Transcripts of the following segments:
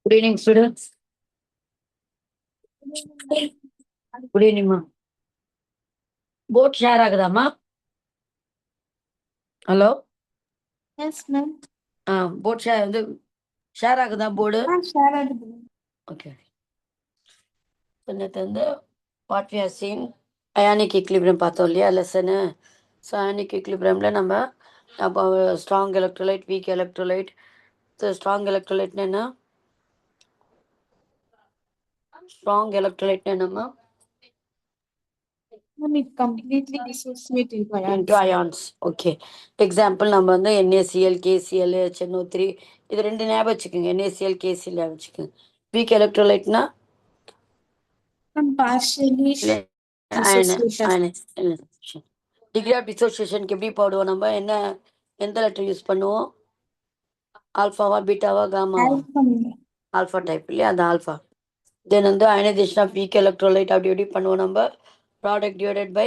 Good evening, students. Good evening, ma. Board share agudama? Hello? Yes, ma'am. Board share agudha board? Share agudhu. Okay. So, what we have seen, ionic equilibrium பார்த்தோம் இல்லையா lesson. So, ionic equilibriumல நம்ம அப்போ strong electrolyte, weak electrolyte. So, strong electrolyte என்ன? Strong electrolyte என்னமா? It completely dissociate into ions. Okay. Example நம்ம வந்து NaCl, KCl, HNO3 இது ரெண்டு ஞாபகம் வச்சுக்கோங்க. NaCl, KCl ஞாபகம் வச்சுக்கோங்க. weak electrolyteனா partially degree of dissociation எப்படி போடுவோம் நம்ம எந்த லெட்டர் யூஸ் பண்ணுவோம்? ஆல்பாவா பீட்டாவா காமாவா? ஆல்பா டைப் இல்லையா, அந்த ஆல்பா. தென் வந்து அயனைசேஷன் ஆஃப் வீக் எலக்ட்ரோலைட் அப்படி எப்படி பண்ணுவோம் நம்ம? ப்ராடக்ட் டிவைடட் பை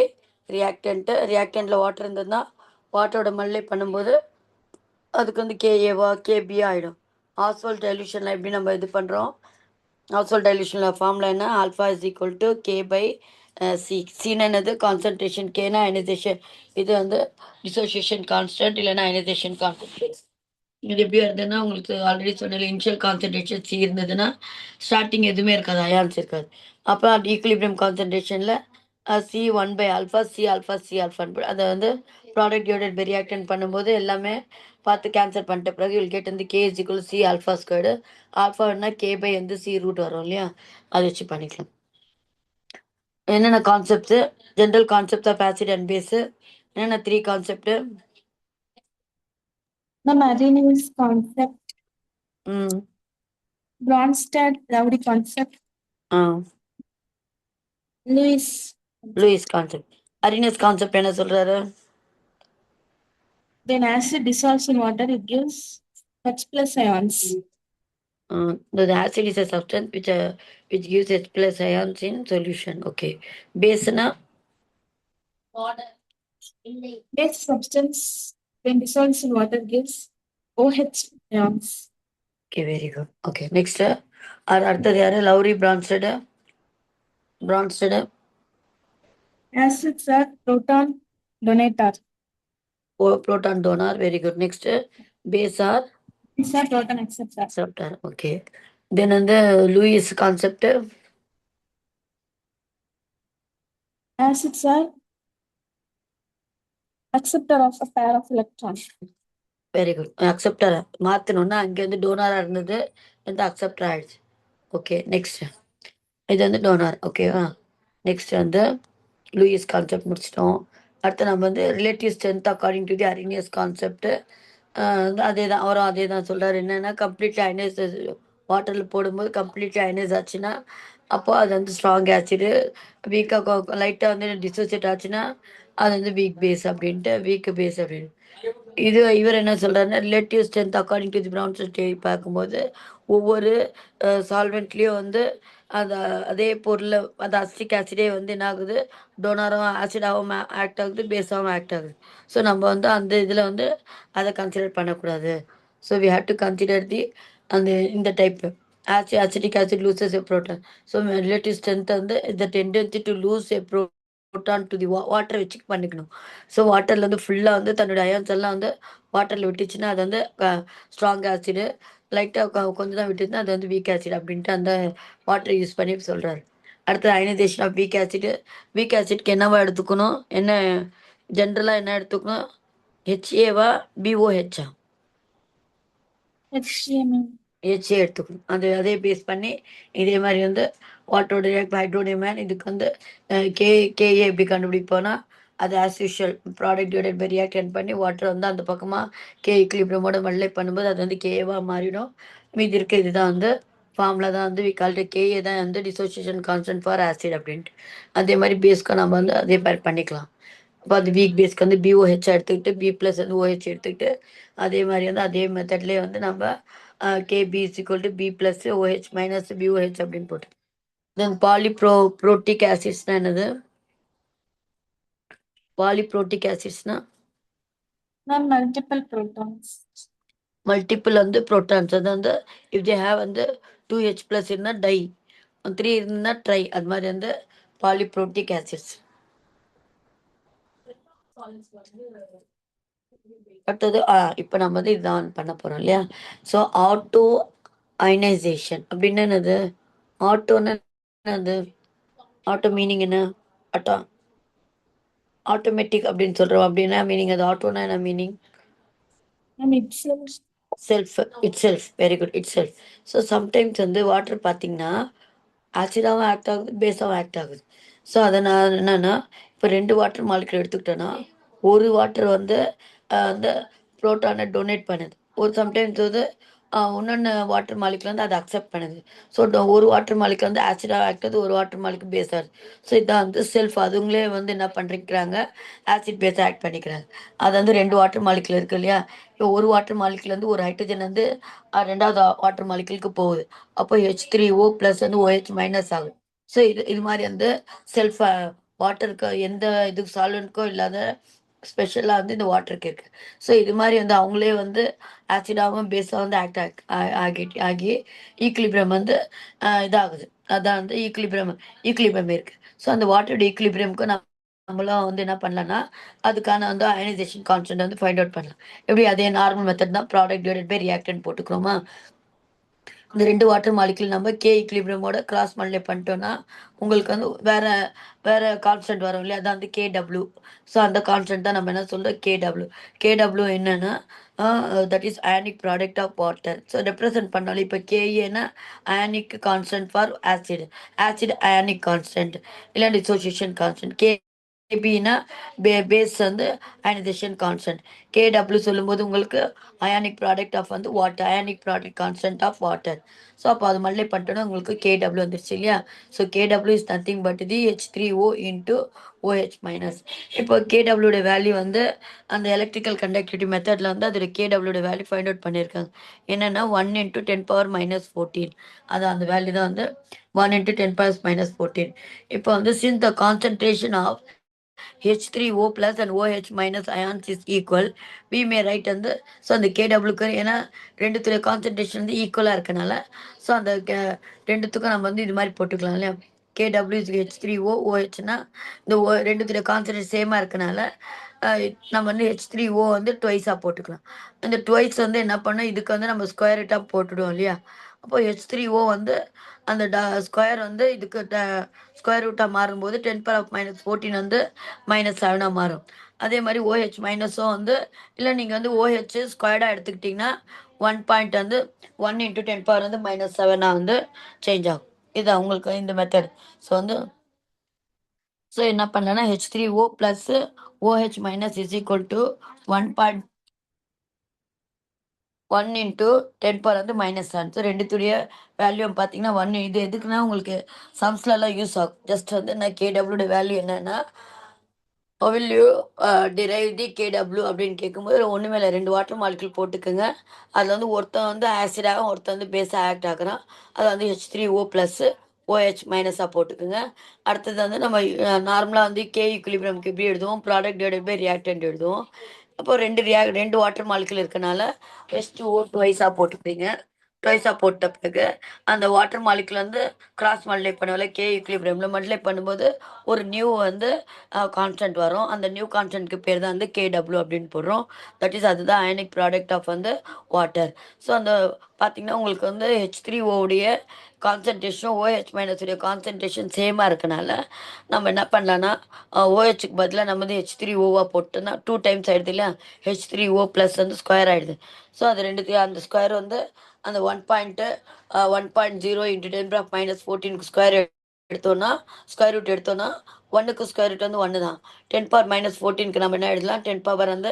ரியாக்டன்ட்டில் வாட்டர் இருந்ததுன்னா வாட்டரோட மல்லை பண்ணும்போது அதுக்கு வந்து கேஏவா கேபியா ஆகிடும். ஆஸ்வால் டைல்யூஷனில் எப்படி நம்ம இது பண்ணுறோம்? ஆஸ்வால் டைல்யூஷனில் ஃபார்முலா என்ன? Alpha is equal to K by C. சீன் என்னது? கான்சன்ட்ரேஷன். கேனா அயனைசேஷன். இது வந்து டிசோசியேஷன் கான்ஸ்டன்ட் இல்லைன்னா அயனைசேஷன் கான்சன்ட்ரேஷன். இது எப்படி இருந்ததுன்னா உங்களுக்கு ஆல்ரெடி சொன்ன இனிஷியல் கான்சன்ட்ரேஷன் சி இருந்ததுன்னா ஸ்டார்டிங் எதுவுமே இருக்காது, அயான்ஸ் இருக்காது. அப்போ அந்த ஈக்குலிபிரியம் கான்சன்ட்ரேஷனில் C one by alpha C ஆல்ஃபான்னு அதை வந்து ப்ராடக்ட் டிவைடட் பை ரியாக்டன் பண்ணும்போது எல்லாமே பார்த்து கேன்சல் பண்ணிட்ட பிறகு வில் கெட் வந்து K is equal C alpha squared. ஆல்ஃபான்னா கே பை வந்து சி ரூட் வரும் இல்லையா, அதை வச்சு பண்ணிக்கலாம். என்னென்ன concept? General concept of acid and base. என்னென்ன 3 concept? Arrhenius concept. Bronsted-Lowry concept. Lewis concept. Arrhenius concept என்ன சொல்றாரு? When acid dissolves in water, it gives H plus ions. The acid is a substance which gives H plus ions in solution. Okay. Base na? Base substance when dissolves in water gives OH ions. Okay, very good. Okay, next. அடுத்தது யாரு? Lowry Bronsted. Acids are proton donator. Proton donor, very good. Next, base are? Base are proton acceptor. Okay. Then on the Lewis concept? Acids are acceptor of a pair of electrons. Very good. Acceptor மாற்றணுன்னா அங்கே வந்து டோனராக இருந்தது வந்து acceptor ஆயிடுச்சு. Okay, next இது வந்து donor. ஓகேவா? Next வந்து லூயிஸ் கான்செப்ட் முடிச்சிட்டோம். அடுத்து நம்ம வந்து relative strength according to the Arrhenius concept. அதே தான் அவரும் அதே தான் சொல்கிறார். என்னென்னா கம்ப்ளீட்லி அயனைஸ் வாட்டரில் போடும்போது கம்ப்ளீட்லி அயனைஸ் ஆச்சுன்னா அப்போ அது வந்து ஸ்ட்ராங் ஆசிடு. வீக்காக லைட்டாக வந்து டிசோசியேட் ஆச்சுன்னா அது வந்து வீக் பேஸ் அப்படின்ட்டு வீக் பேஸ் அப்படின்னு. இது இவர் என்ன சொல்றாருன்னா relative strength according to the Bronsted theory பார்க்கும்போது ஒவ்வொரு சால்வெண்ட்லேயும் வந்து அந்த அதே பொருள் அந்த அசிட்டிக் ஆசிடே வந்து என்ன ஆகுது? டோனராகவும் ஆசிடாகவும் ஆக்ட் ஆகுது, பேஸாகவும் ஆக்ட் ஆகுது. ஸோ நம்ம வந்து அந்த இதில் வந்து அதை கன்சிடர் பண்ணக்கூடாது. So we have to consider the அந்த இந்த type acidic acid loses a proton. So relative strength வந்து the tendency to lose a proton to the water வச்சு பண்ணிக்கணும். ஸோ வாட்டரில் வந்து ஃபுல்லாக வந்து தன்னுடைய அயன்ஸ் எல்லாம் வந்து வாட்டரில் விட்டுச்சுன்னா அது வந்து ஸ்ட்ராங் ஆசிடு, லைட்டாக கொஞ்சம் தான் விட்டுச்சுன்னா அது வந்து வீக் ஆசிட் அப்படின்ட்டு அந்த வாட்டரை யூஸ் பண்ணி சொல்கிறாரு. அடுத்தது ionisation of weak acid. Weak ஆசிட்க்கு என்னவா எடுத்துக்கணும்? என்ன ஜென்ரலாக என்ன எடுத்துக்கணும்? ஹெச்ஏவா பிஓஹெச்சா? ஹெச்ஏ எடுத்துக்கணும். அதே பேஸ் பண்ணி இதே மாதிரி வந்து வாட்டரோட ஹைட்ரோனியம் மேன் இதுக்கு வந்து கேஏ எப்படி கண்டுபிடிப்போன்னா அது as usual product divided by reactant பண்ணி வாட்டர் வந்து அந்த பக்கமாக கே ஈக்லிபிரியமோட மல்லை பண்ணும்போது அது வந்து கேஏவாக மாறிடும். மீதி இருக்க இதுதான் வந்து ஃபார்முலா தான் வந்து விகால்ட்டு கேஏ தான் வந்து டிசோசியேஷன் கான்ஸ்டன்ட் ஃபார் ஆசிட் அப்படின்ட்டு. அதே மாதிரி பேஸ்க்கு நம்ம வந்து அதே மாதிரி பண்ணிக்கலாம். அப்போ அது வீக் பேஸ்க்கு வந்து பிஓஹெச் எடுத்துக்கிட்டு பி ப்ளஸ் வந்து ஓஹெச் எடுத்துக்கிட்டு அதே மாதிரி வந்து அதே மெத்தட்லேயே வந்து நம்ம KB is equal to B plus OH minus BOH அப்படின்னு போட்டு. தென் பாலிப்ரோட்டிக் ஆசிட்ஸ்னா என்னது? பாலிப்ரோட்டிக் ஆசிட்ஸ்னா மல்டிபிள் புரோட்டான்ஸ். மல்டிபிள் வந்து புரோட்டான்ஸ். அது வந்து இஃப் தே ஹேவ் வந்து 2H ப்ளஸ் இருந்தால் டை, 3 இருந்தால் ட்ரை, அது மாதிரி வந்து பாலிப்ரோட்டிக் ஆசிட்ஸ். அடுத்தது இப்போ நம்ம வந்து இதுதான் பண்ண போகிறோம் இல்லையா. ஸோ ஆட்டோ அயனைசேஷன் அப்படின்னு என்னது? ஆட்டோன்னு என்னது? ஆட்டோ மீனிங் என்ன? ஆட்டோ ஆட்டோமேட்டிக் அப்படின்னு சொல்கிறோம். அப்படின்னா மீனிங் அது ஆட்டோனா என்ன meaning? Self, it self. Very good, it self. So sometimes வந்து வாட்டர் பார்த்தீங்கன்னா ஆசிடாகவும் ஆக்ட் ஆகுது, பேஸாகவும் ஆக்ட் ஆகுது. ஸோ அதை நான் என்னன்னா இப்போ 2 வாட்டர் மாலிகுல் எடுத்துக்கிட்டோன்னா ஒரு வாட்டர் வந்து அந்த புரோட்டானை டொனேட் பண்ணுது. ஒரு சம்டைம்ஸ் வந்து இன்னொன்று வாட்டர் மாலிகுல் வந்து அதை அக்செப்ட் பண்ணுது. ஸோ ஒரு வாட்டர் மாலிகுல் வந்து ஆசிடாக ஆக்ட் ஆகுது, ஒரு வாட்டர் மாலிகுல் பேஸ் ஆகுது. ஸோ இதான் வந்து செல்ஃப். அதுங்களே வந்து என்ன பண்ணிக்கிறாங்க? ஆசிட் பேஸை ஆக்ட் பண்ணிக்கிறாங்க. அது வந்து 2 வாட்டர் மாலிகுல் இருக்கு இல்லையா. இப்போ ஒரு வாட்டர் மாலிகுல் வந்து ஒரு ஹைட்ரஜன் வந்து ரெண்டாவது வாட்டர் மாலிகுலுக்கு போகுது. அப்போ H3O ப்ளஸ் வந்து OH மைனஸ் ஆகுது. ஸோ இது மாதிரி வந்து செல்ஃப் வாட்டருக்கு எந்த இது சால்வெண்ட்க்கோ இல்லாத ஸ்பெஷலாக வந்து இந்த வாட்டருக்கு இருக்குது. ஸோ இது மாதிரி வந்து அவங்களே வந்து ஆசிடாகவும் பேஸாக வந்து ஆக்ட் ஆகி ஈக்குலிபிரியம் வந்து இதாகுது. அதான் வந்து ஈக்குலிபிரியம் இருக்குது. ஸோ அந்த வாட்டரோட ஈக்குலிபிரியமுக்கு நம்மளும் வந்து என்ன பண்ணலாம்னா அதுக்கான வந்து அயனைசேஷன் கான்ஸ்டன்ட் வந்து ஃபைண்ட் அவுட் பண்ணலாம். எப்படி? அதே நார்மல் மெத்தட் தான். ப்ராடக்ட் டிவைடட் பை ரியாக்டன்ட் போட்டுக்கிறோமா. இந்த 2 வாட்டர் மாலிகுல் நம்ம கே ஈக்குலிபிரியமோட கிராஸ் மல்டிப்ளை பண்ணிட்டோம்னா உங்களுக்கு வந்து வேற வேற கான்ஸ்டன்ட் வரும் இல்லையா. அதான் வந்து KW. ஸோ அந்த கான்ஸ்டன்ட் தான் நம்ம என்ன சொல்கிறோம்? KW என்னன்னா that is ionic product of water. So represent பண்ணாலும் இப்போ கேஏன்னா ionic constant for acid ionic constant இல்லை டிசோசியேஷன் கான்ஸ்டன்ட். கேபின்னா பேஸ் வந்து அயனைசேஷன் கான்ஸ்டன்ட். KW சொல்லும்போது உங்களுக்கு அயானிக் ப்ராடக்ட் ஆஃப் வந்து water, ionic product constant of water. So அப்போ அது மல்டிப்ளை பண்ணிட்டோன்னா உங்களுக்கு KW வந்துருச்சு இல்லையா. So KW is nothing but the H3O into OH minus. இப்போ KW வேல்யூ வந்து அந்த எலக்ட்ரிக்கல் கண்டக்டிவிட்டி மெத்தடில் வந்து அதோட KW வேல்யூ ஃபைண்ட் அவுட் பண்ணியிருக்காங்க. என்னென்னா 1 × 10⁻−14. அது அந்த வேல்யூ தான் வந்து 1 × 10⁻−14. இப்போ வந்து since the concentration of H3O plus and OH minus ions is equal, we may write வந்து ஸோ அந்த KWக்கு ஏன்னா ரெண்டுத்துடைய கான்சன்ட்ரேஷன் வந்து ஈக்குவலாக இருக்கனால ஸோ அந்த ரெண்டுத்துக்கும் நம்ம வந்து இது மாதிரி போட்டுக்கலாம் இல்லையா. KW is H3O, OHனா இந்த ரெண்டுத்துடைய கான்சன்ட்ரேஷன் சேமாக இருக்கனால நம்ம வந்து H3O வந்து ட்வைஸாக போட்டுக்கலாம். இந்த ட்வைஸ் வந்து என்ன பண்ணோம்? இதுக்கு வந்து நம்ம ஸ்கொயர் ரூட்டாக போட்டுடுவோம் இல்லையா. அப்போ H3O வந்து அந்த ஸ்கொயர் வந்து இதுக்கு ஸ்கொயர் ரூட்டாக மாறும்போது 10⁻−14 வந்து -7ஆக மாறும். அதே மாதிரி OH மைனஸும் வந்து இல்லை நீங்கள் வந்து OH ஸ்கொயர்டாக எடுத்துக்கிட்டிங்கன்னா 1 பாயிண்ட் வந்து 1 × 10 வந்து -7ஆக வந்து சேஞ்ச் ஆகும். இது அவங்களுக்கு இந்த மெத்தட். ஸோ வந்து ஸோ என்ன பண்ணலன்னா H3O + OH minus is equal to 1 × 10 வந்து -7. ஸோ ரெண்டுத்துடைய வேல்யூ பார்த்தீங்கன்னா 1. இது எதுக்குன்னா உங்களுக்கு சம்ஸ்லலாம் யூஸ் ஆகும். ஜஸ்ட் வந்து நான் KW வேல்யூ என்னன்னா will you derive the KW அப்படின்னு கேட்கும்போது ஒன்றுமே இல்லை, 2 வாட்டர் மாலிகுல் போட்டுக்கோங்க. அதில் வந்து ஒருத்தன் வந்து ஆசிடாகவும் ஒருத்தன் வந்து பேஸாக ஆக்ட் ஆகுறான். அது வந்து H3O + OH மைனஸாக போட்டுக்கோங்க. அடுத்தது வந்து நம்ம நார்மலாக வந்து K ஈக்குலிபிரியம்க்கு எப்படி எழுதுவோம்? ப்ராடக்ட் டிவைடட் பை ரியாக்டன்ட் எழுதுவோம். அப்போ 2 வாட்டர் மாலிகுல் இருக்கனால H2O ட்வைஸாக போட்டுப்பீங்க. ட்வைஸாக போட்ட பிறகு அந்த வாட்டர் மாலிகுல் வந்து கிராஸ் மல்டிப்ளை பண்ணுவோம்ல K ஈக்குலிபிரியமில் மல்டிப்ளை பண்ணும்போது ஒரு நியூ வந்து கான்ஸ்டன்ட் வரும். அந்த நியூ கான்ஸ்டன்ட்க்கு பேர் தான் வந்து KW அப்படின்னு போடுறோம். தட் இஸ் அதுதான் அயனிக் ப்ராடக்ட் ஆஃப் வந்து வாட்டர். ஸோ அந்த பார்த்தீங்கன்னா உங்களுக்கு வந்து H3O உடைய கான்சன்ட்ரேஷனும் OH மைனஸ் உடைய கான்சன்ட்ரேஷன் சேமாக இருக்கனால நம்ம என்ன பண்ணலான்னா OHக்கு பதிலாக நம்ம வந்து H3Oவாக போட்டோன்னா 2 டைம்ஸ் ஆகிடுது இல்லையா. H3O + வந்து ஸ்கொயர் ஆகிடுது. ஸோ அது ரெண்டுத்தையும் அந்த ஸ்கொயர் வந்து அந்த 1.0 × 10⁻−14க்கு ஸ்கொயர் எடுத்தோன்னா ஸ்கொயர் ரூட் எடுத்தோன்னா 1க்கு ஸ்கொயர் ரூட் வந்து 1 தான். 10⁻−14க்கு நம்ம என்ன எழுதலாம்? 10 வந்து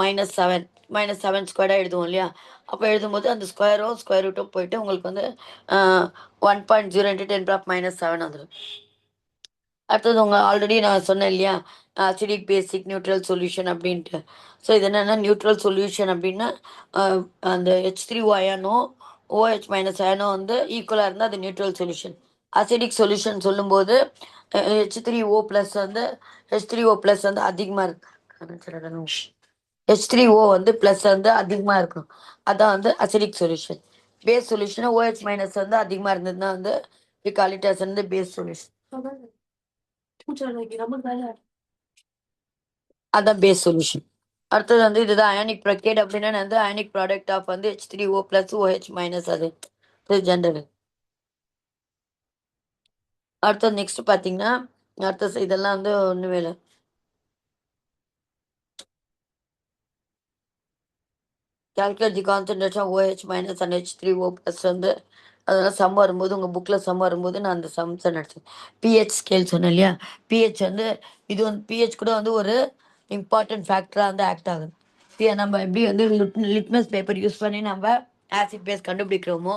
-7 ஸ்கொயர்டாக எழுதுவோம் இல்லையா. அப்போ எழுதும்போது அந்த ஸ்கொயரும் ஸ்கொயர் ரூட்டும் போயிட்டு உங்களுக்கு வந்து 1.0 × 10⁻−7 வந்துடும். அடுத்தது ஆல்ரெடி நான் சொன்னேன் இல்லையா அசிடிக் பேசிக் நியூட்ரல் சொல்யூஷன் அப்படின்ட்டு. ஸோ இது என்னென்னா நியூட்ரல் சொல்யூஷன் அப்படின்னா அந்த H3O அயனும் OH மைனஸ் அயனும் வந்து ஈக்குவலாக இருந்தால் அது நியூட்ரல் சொல்யூஷன். அசிடிக் சொல்யூஷன் சொல்லும்போது H3O + வந்து H3O + வந்து அதிகமாக இருக்கு. H3O வந்து ப்ளஸ் வந்து அதிகமாக இருக்கணும். அதான் வந்து acidic solution. Base solution OH minus வந்து அதிகமாக இருந்ததுன்னா வந்து we call it as வந்து பேஸ் சொல்யூஷன். அதான் பேஸ் சொல்யூஷன். அடுத்தது வந்து இதுதான் அயானிக் ப்ரொக்கேட் அப்படின்னா வந்து அயானிக் ப்ராடக்ட் ஆஃப் வந்து H3O + OH மைனஸ் அது ஜென்ரல். அடுத்தது நெக்ஸ்ட் பார்த்தீங்கன்னா இதெல்லாம் வந்து ஒன்றுமே இல்லை. calculate the concentration of OH minus and H3O plus வந்து அதெல்லாம் சம் வரும்போது உங்கள் புக்கில் சம் வரும்போது நான் அந்த சம்ஸை நடிச்சேன். பிஹெச் ஸ்கேல் சொன்னேன் இல்லையா, பிஹெச் வந்து இது வந்து பிஹெச் கூட வந்து ஒரு இம்பார்ட்டன்ட் ஃபேக்டராக வந்து ஆக்ட் ஆகுது. சரியா, நம்ம எப்படி வந்து லிட்மஸ் பேப்பர் யூஸ் பண்ணி நம்ம ஆசிட் பேஸ் கண்டுபிடிக்கிறோமோ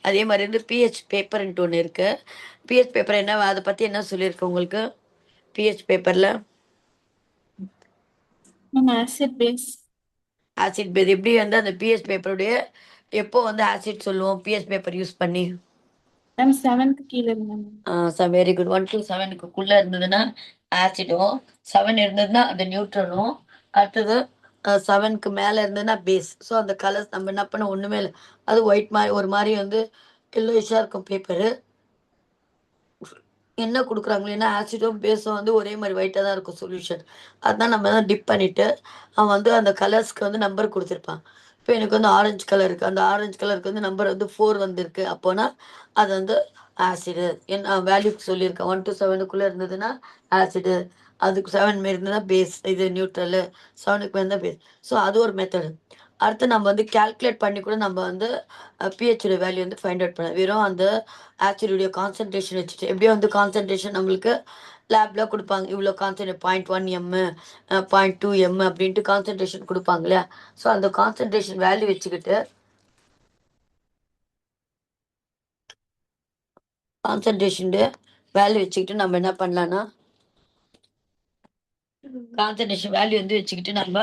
அதே மாதிரி வந்து பிஹெச் பேப்பர்ன்ட்டு ஒன்று இருக்குது. பிஹெச் பேப்பர் என்ன, அதை பற்றி என்ன சொல்லியிருக்கு உங்களுக்கு பிஹெச் பேப்பரில்? Acid base. ஆசிட் பேஸ் எப்படி வந்து அந்த பிஹெச் பேப்பருடைய எப்போ வந்து ஆசிட் சொல்லுவோம் பிஹெச் பேப்பர் யூஸ் பண்ணி? 7க்கு கீழே இருந்தாங்க. Very good. 1 to 7க்குள்ளே இருந்ததுன்னா ஆசிடும், 7 இருந்ததுன்னா அந்த நியூட்ரலும், அடுத்தது 7க்கு மேலே இருந்ததுன்னா பேஸ். ஸோ அந்த கலர்ஸ் நம்ம என்ன பண்ண ஒன்றுமே இல்லை, அது ஒயிட் மாதிரி ஒரு மாதிரி வந்து எல்லோயிஷாக இருக்கும் பேப்பரு. என்ன கொடுக்குறாங்களோ ஏன்னா ஆசிடும் பேஸும் வந்து ஒரே மாதிரி ஒயிட்டாக தான் இருக்கும் சொல்யூஷன். அதுதான் நம்ம தான் டிப் பண்ணிவிட்டு அவன் வந்து அந்த கலர்ஸ்க்கு வந்து நம்பர் கொடுத்துருப்பான். இப்போ எனக்கு வந்து ஆரஞ்சு கலர் இருக்குது, அந்த ஆரஞ்சு கலருக்கு வந்து நம்பர் வந்து 4 வந்திருக்கு, அப்போனா அது வந்து ஆசிடு. என்ன வேல்யூக்கு சொல்லியிருக்கேன், 1 to 7க்குள்ளே இருந்ததுன்னா ஆசிடு, அதுக்கு 7 மாரி இருந்ததுன்னா பேஸ், இது நியூட்ரலு, 7க்கு மேலே தான் பேஸ். ஸோ அது ஒரு மெத்தடு. அடுத்து நம்ம வந்து கால்குலேட் பண்ணி கூட நம்ம வந்து பிஹெச்சோட வேல்யூ வந்து ஃபைண்ட் அவுட் பண்ணலாம். வெறும் அந்த ஆசிடுடைய கான்சன்ட்ரேஷன் வச்சுட்டு எப்படியோ வந்து கான்சன்ட்ரேஷன் நம்மளுக்கு லேபில் கொடுப்பாங்க, இவ்வளோ கான்சன்ட்ரேட் 0.1 m 0.2 m அப்படின்ட்டு கான்சன்ட்ரேஷன் கொடுப்பாங்க இல்லையா. ஸோ அந்த கான்சன்ட்ரேஷன் வேல்யூ வச்சுக்கிட்டு நம்ம என்ன பண்ணலான்னா கான்சன்ட்ரேஷன் வேல்யூ வந்து வச்சுக்கிட்டு நம்ம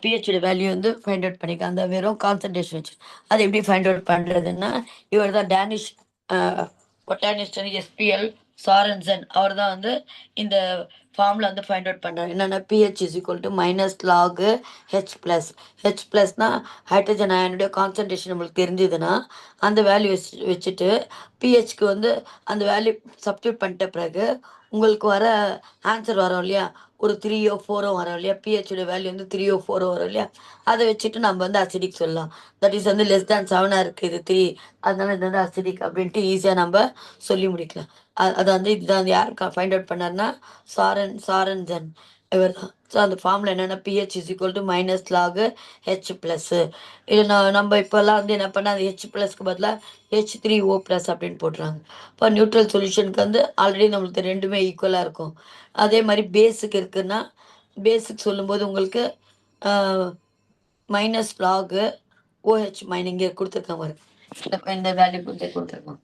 பிஹெச்சோட வேல்யூ வந்து ஃபைண்ட் அவுட் பண்ணிக்கலாம். அந்த வெறும் கான்சன்ட்ரேஷன் வச்சு அது எப்படி ஃபைண்ட் அவுட் பண்ணுறதுன்னா, இவர் தான் டேனிஷ் பொட்டானிஸ்ட் SPL சாரன்சன், அவர் தான் வந்து இந்த ஃபார்மில் வந்து ஃபைண்ட் அவுட் பண்ணுறாரு. என்னென்னா pH is equal to -log H plus. H ப்ளஸ்னால் ஹைட்ரஜன் அயனுடைய கான்சன்ட்ரேஷன் நம்மளுக்கு தெரிஞ்சதுன்னா அந்த வேல்யூ வச்சுட்டு பிஹெச்க்கு வந்து அந்த வேல்யூ சப்ஸ்டியூட் பண்ணிட்ட பிறகு உங்களுக்கு வர ஆன்சர் வரும் இல்லையா, ஒரு 3ஓ 4ஓ வரும் இல்லையா, பிஹெச்சோட வேல்யூ வந்து 3ஓ 4ஓ வரும் இல்லையா, அதை வச்சுட்டு நம்ம வந்து அசிடிக் சொல்லலாம். தட் இஸ் வந்து லெஸ் தேன் 7ஆக இருக்குது, இது 3, அதனால இது வந்து அசிடிக் அப்படின்ட்டு ஈஸியாக நம்ம சொல்லி முடிக்கலாம். அது வந்து இதுதான் வந்து யார் ஃபைண்ட் அவுட் பண்ணார்னா சாரன்சன், இவர் தான். ஸோ அந்த ஃபார்மில் என்னென்னா pH is equal to -log H plus. இது நம்ம இப்போல்லாம் வந்து என்ன பண்ணால் அது H ப்ளஸ்க்கு பதிலாக H3O ப்ளஸ் அப்படின்னு போட்டுறாங்க. இப்போ நியூட்ரல் சொல்யூஷனுக்கு வந்து ஆல்ரெடி நம்மளுக்கு ரெண்டுமே ஈக்குவலாக இருக்கும். அதே மாதிரி பேஸுக்கு இருக்குன்னா பேஸுக்கு சொல்லும்போது உங்களுக்கு -log OH இங்கே கொடுத்துருக்காங்க பாருங்க, இந்த வேல்யூ கொடுத்துருக்காங்க.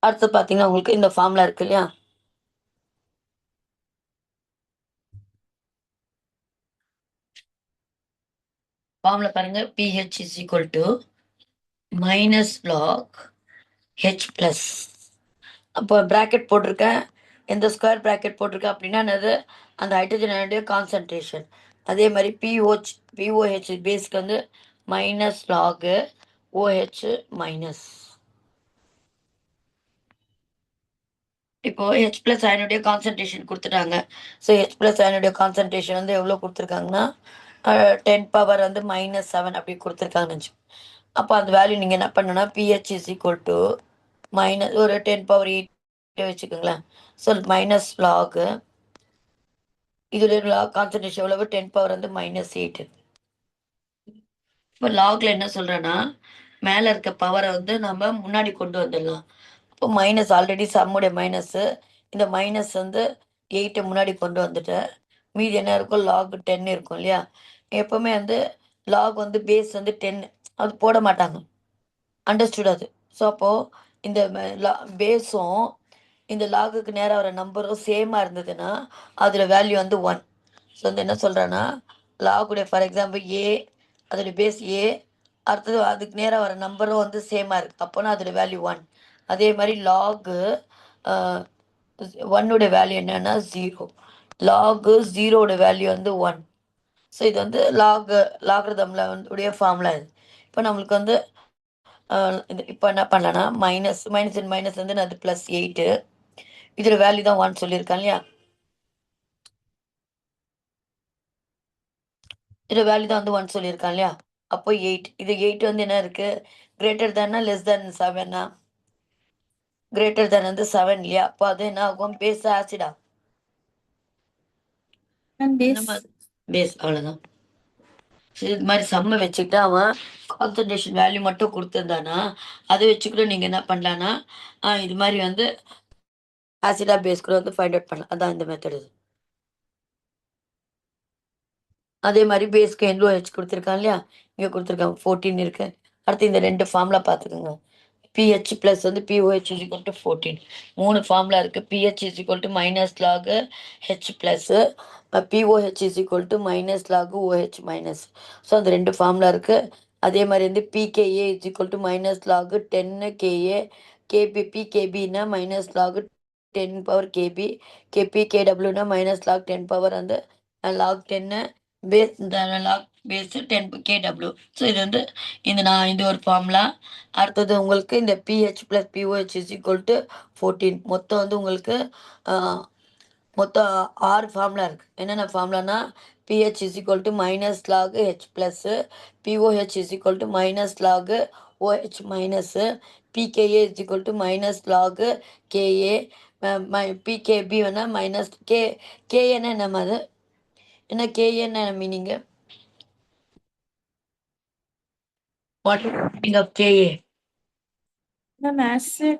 அடுத்து பார்த்தீங்கன்னா உங்களுக்கு இந்த ஃபார்முலா இருக்கு இல்லையா, ஃபார்முலா பாருங்க, pH is equal to -log H plus. அப்போ ப்ராக்கெட் போட்டிருக்கேன், எந்த ஸ்கொயர் ப்ராக்கெட் போட்டிருக்கேன் அப்படின்னா என்னது, அந்த ஹைட்ரஜனுடைய கான்சன்ட்ரேஷன். அதே மாதிரி பிஓஹெச் பேஸ்க்கு வந்து -log OH மைனஸ். இப்போ H ப்ளஸ் அயனுடைய கான்சன்ட்ரேஷன் கொடுத்துட்டாங்க. ஸோ H ப்ளஸ் அயனுடைய கான்சன்ட்ரேஷன் வந்து எவ்வளோ கொடுத்துருக்காங்கன்னா 10 பவர் வந்து -7 அப்படி கொடுத்துருக்காங்கன்னு வச்சு. அப்போ அந்த வேல்யூ நீங்கள் என்ன பண்ணணும்னா பிஹெச் இஸ் ஈக்குவல் டு ஒரு 10 பவர் 8 வச்சுக்கோங்களேன். ஸோ -log இதோடைய கான்சன்ட்ரேஷன் எவ்வளவு, 10 பவர் வந்து -8. இப்போ லாக்ல என்ன சொல்கிறேன்னா மேலே இருக்க பவரை வந்து நம்ம முன்னாடி கொண்டு வந்துடலாம். இப்போ மைனஸ் ஆல்ரெடி சம்முடைய மைனஸு, இந்த மைனஸ் வந்து 8 முன்னாடி கொண்டு வந்துட்டேன். மீதி என்ன இருக்கும், log 10 இருக்கும் இல்லையா. எப்போவுமே வந்து லாக் வந்து பேஸ் வந்து 10 அது போட மாட்டாங்க, அண்டர்ஸ்டுட் அது. ஸோ அப்போது இந்த பேஸும் இந்த லாகுக்கு நேராக வர நம்பரும் சேமாக இருந்ததுன்னா அதில் வேல்யூ வந்து 1. ஸோ வந்து என்ன சொல்கிறேன்னா லாகுடைய ஃபார் எக்ஸாம்பிள் ஏ, அதோடைய பேஸ் ஏ, அடுத்தது அதுக்கு நேராக வர நம்பரும் வந்து சேமாக இருக்குது, அப்போனா அதோட வேல்யூ 1. அதே மாதிரி லாகு 1உடைய வேல்யூ என்னன்னா 0, லாகு 0ஓட வேல்யூ வந்து 1. ஸோ இது வந்து லாகிரதமில் வந்து உடைய ஃபார்முலா இது. இப்போ நம்மளுக்கு வந்து இது இப்போ என்ன பண்ணலான்னா மைனஸ் மைனஸ் வந்து அது +8, இதோட வேல்யூ தான் 1 சொல்லியிருக்கேன் இல்லையா, இதோட வேல்யூ தான் வந்து 1 சொல்லியிருக்கான் இல்லையா, அப்போ 8. இது 8 வந்து என்ன இருக்குது, கிரேட்டர் தேனா லெஸ் தேன் 7, கிரேட்டர் தேன் வந்து 7 இல்லையா, அப்போ அது என்ன ஆகும், பேஸ் ஆசிடா base. பேஸ். அவ்வளோதான். சரி, இது மாதிரி சம்மை வச்சுக்கிட்டு அவன் கான்சன்ட்ரேஷன் வேல்யூ மட்டும் கொடுத்துருந்தானா அதை வச்சுக்கிட்டு நீங்கள் என்ன பண்ணலான்னா இது மாதிரி வந்து ஆசிடா பேஸ் கூட வந்து ஃபைண்ட் அவுட் பண்ணலாம். அதான் இந்த மெத்தட். அதே மாதிரி பேஸ்க்கு NOH கொடுத்துருக்கான் இல்லையா, இங்கே கொடுத்துருக்காங்க 14 இருக்கு. அடுத்து இந்த 2 ஃபார்முலா பார்த்துக்கோங்க. pH ப்ளஸ் வந்து POH is equal to 14. 3 formula இருக்குது. pH is equal to minus log H plus, POH is equal to minus log OH minus. So அந்த 2 ஃபார்முலா இருக்குது. அதே மாதிரி வந்து PKA is equal to minus log 10 KA, PKBனா minus log 10 power KB, PKWனா minus log 10 power வந்து log 10 base, இந்த log base 10 KW. So இது வந்து இந்த ஒரு ஃபார்முலா. அடுத்தது உங்களுக்கு இந்த pH + POH is equal to 14. மொத்தம் வந்து உங்களுக்கு மொத்தம் 6 ஃபார்முலா இருக்குது. என்னென்ன ஃபார்முலானா pH is equal to minus log H plus, POH is equal to minus log OH minus, PKA is equal to minus log KA, PKB வேணால் மைனஸ் KAன்னா என்ன மாதிரி என்ன KAன்னா meaning, what is meaning of KA? Acid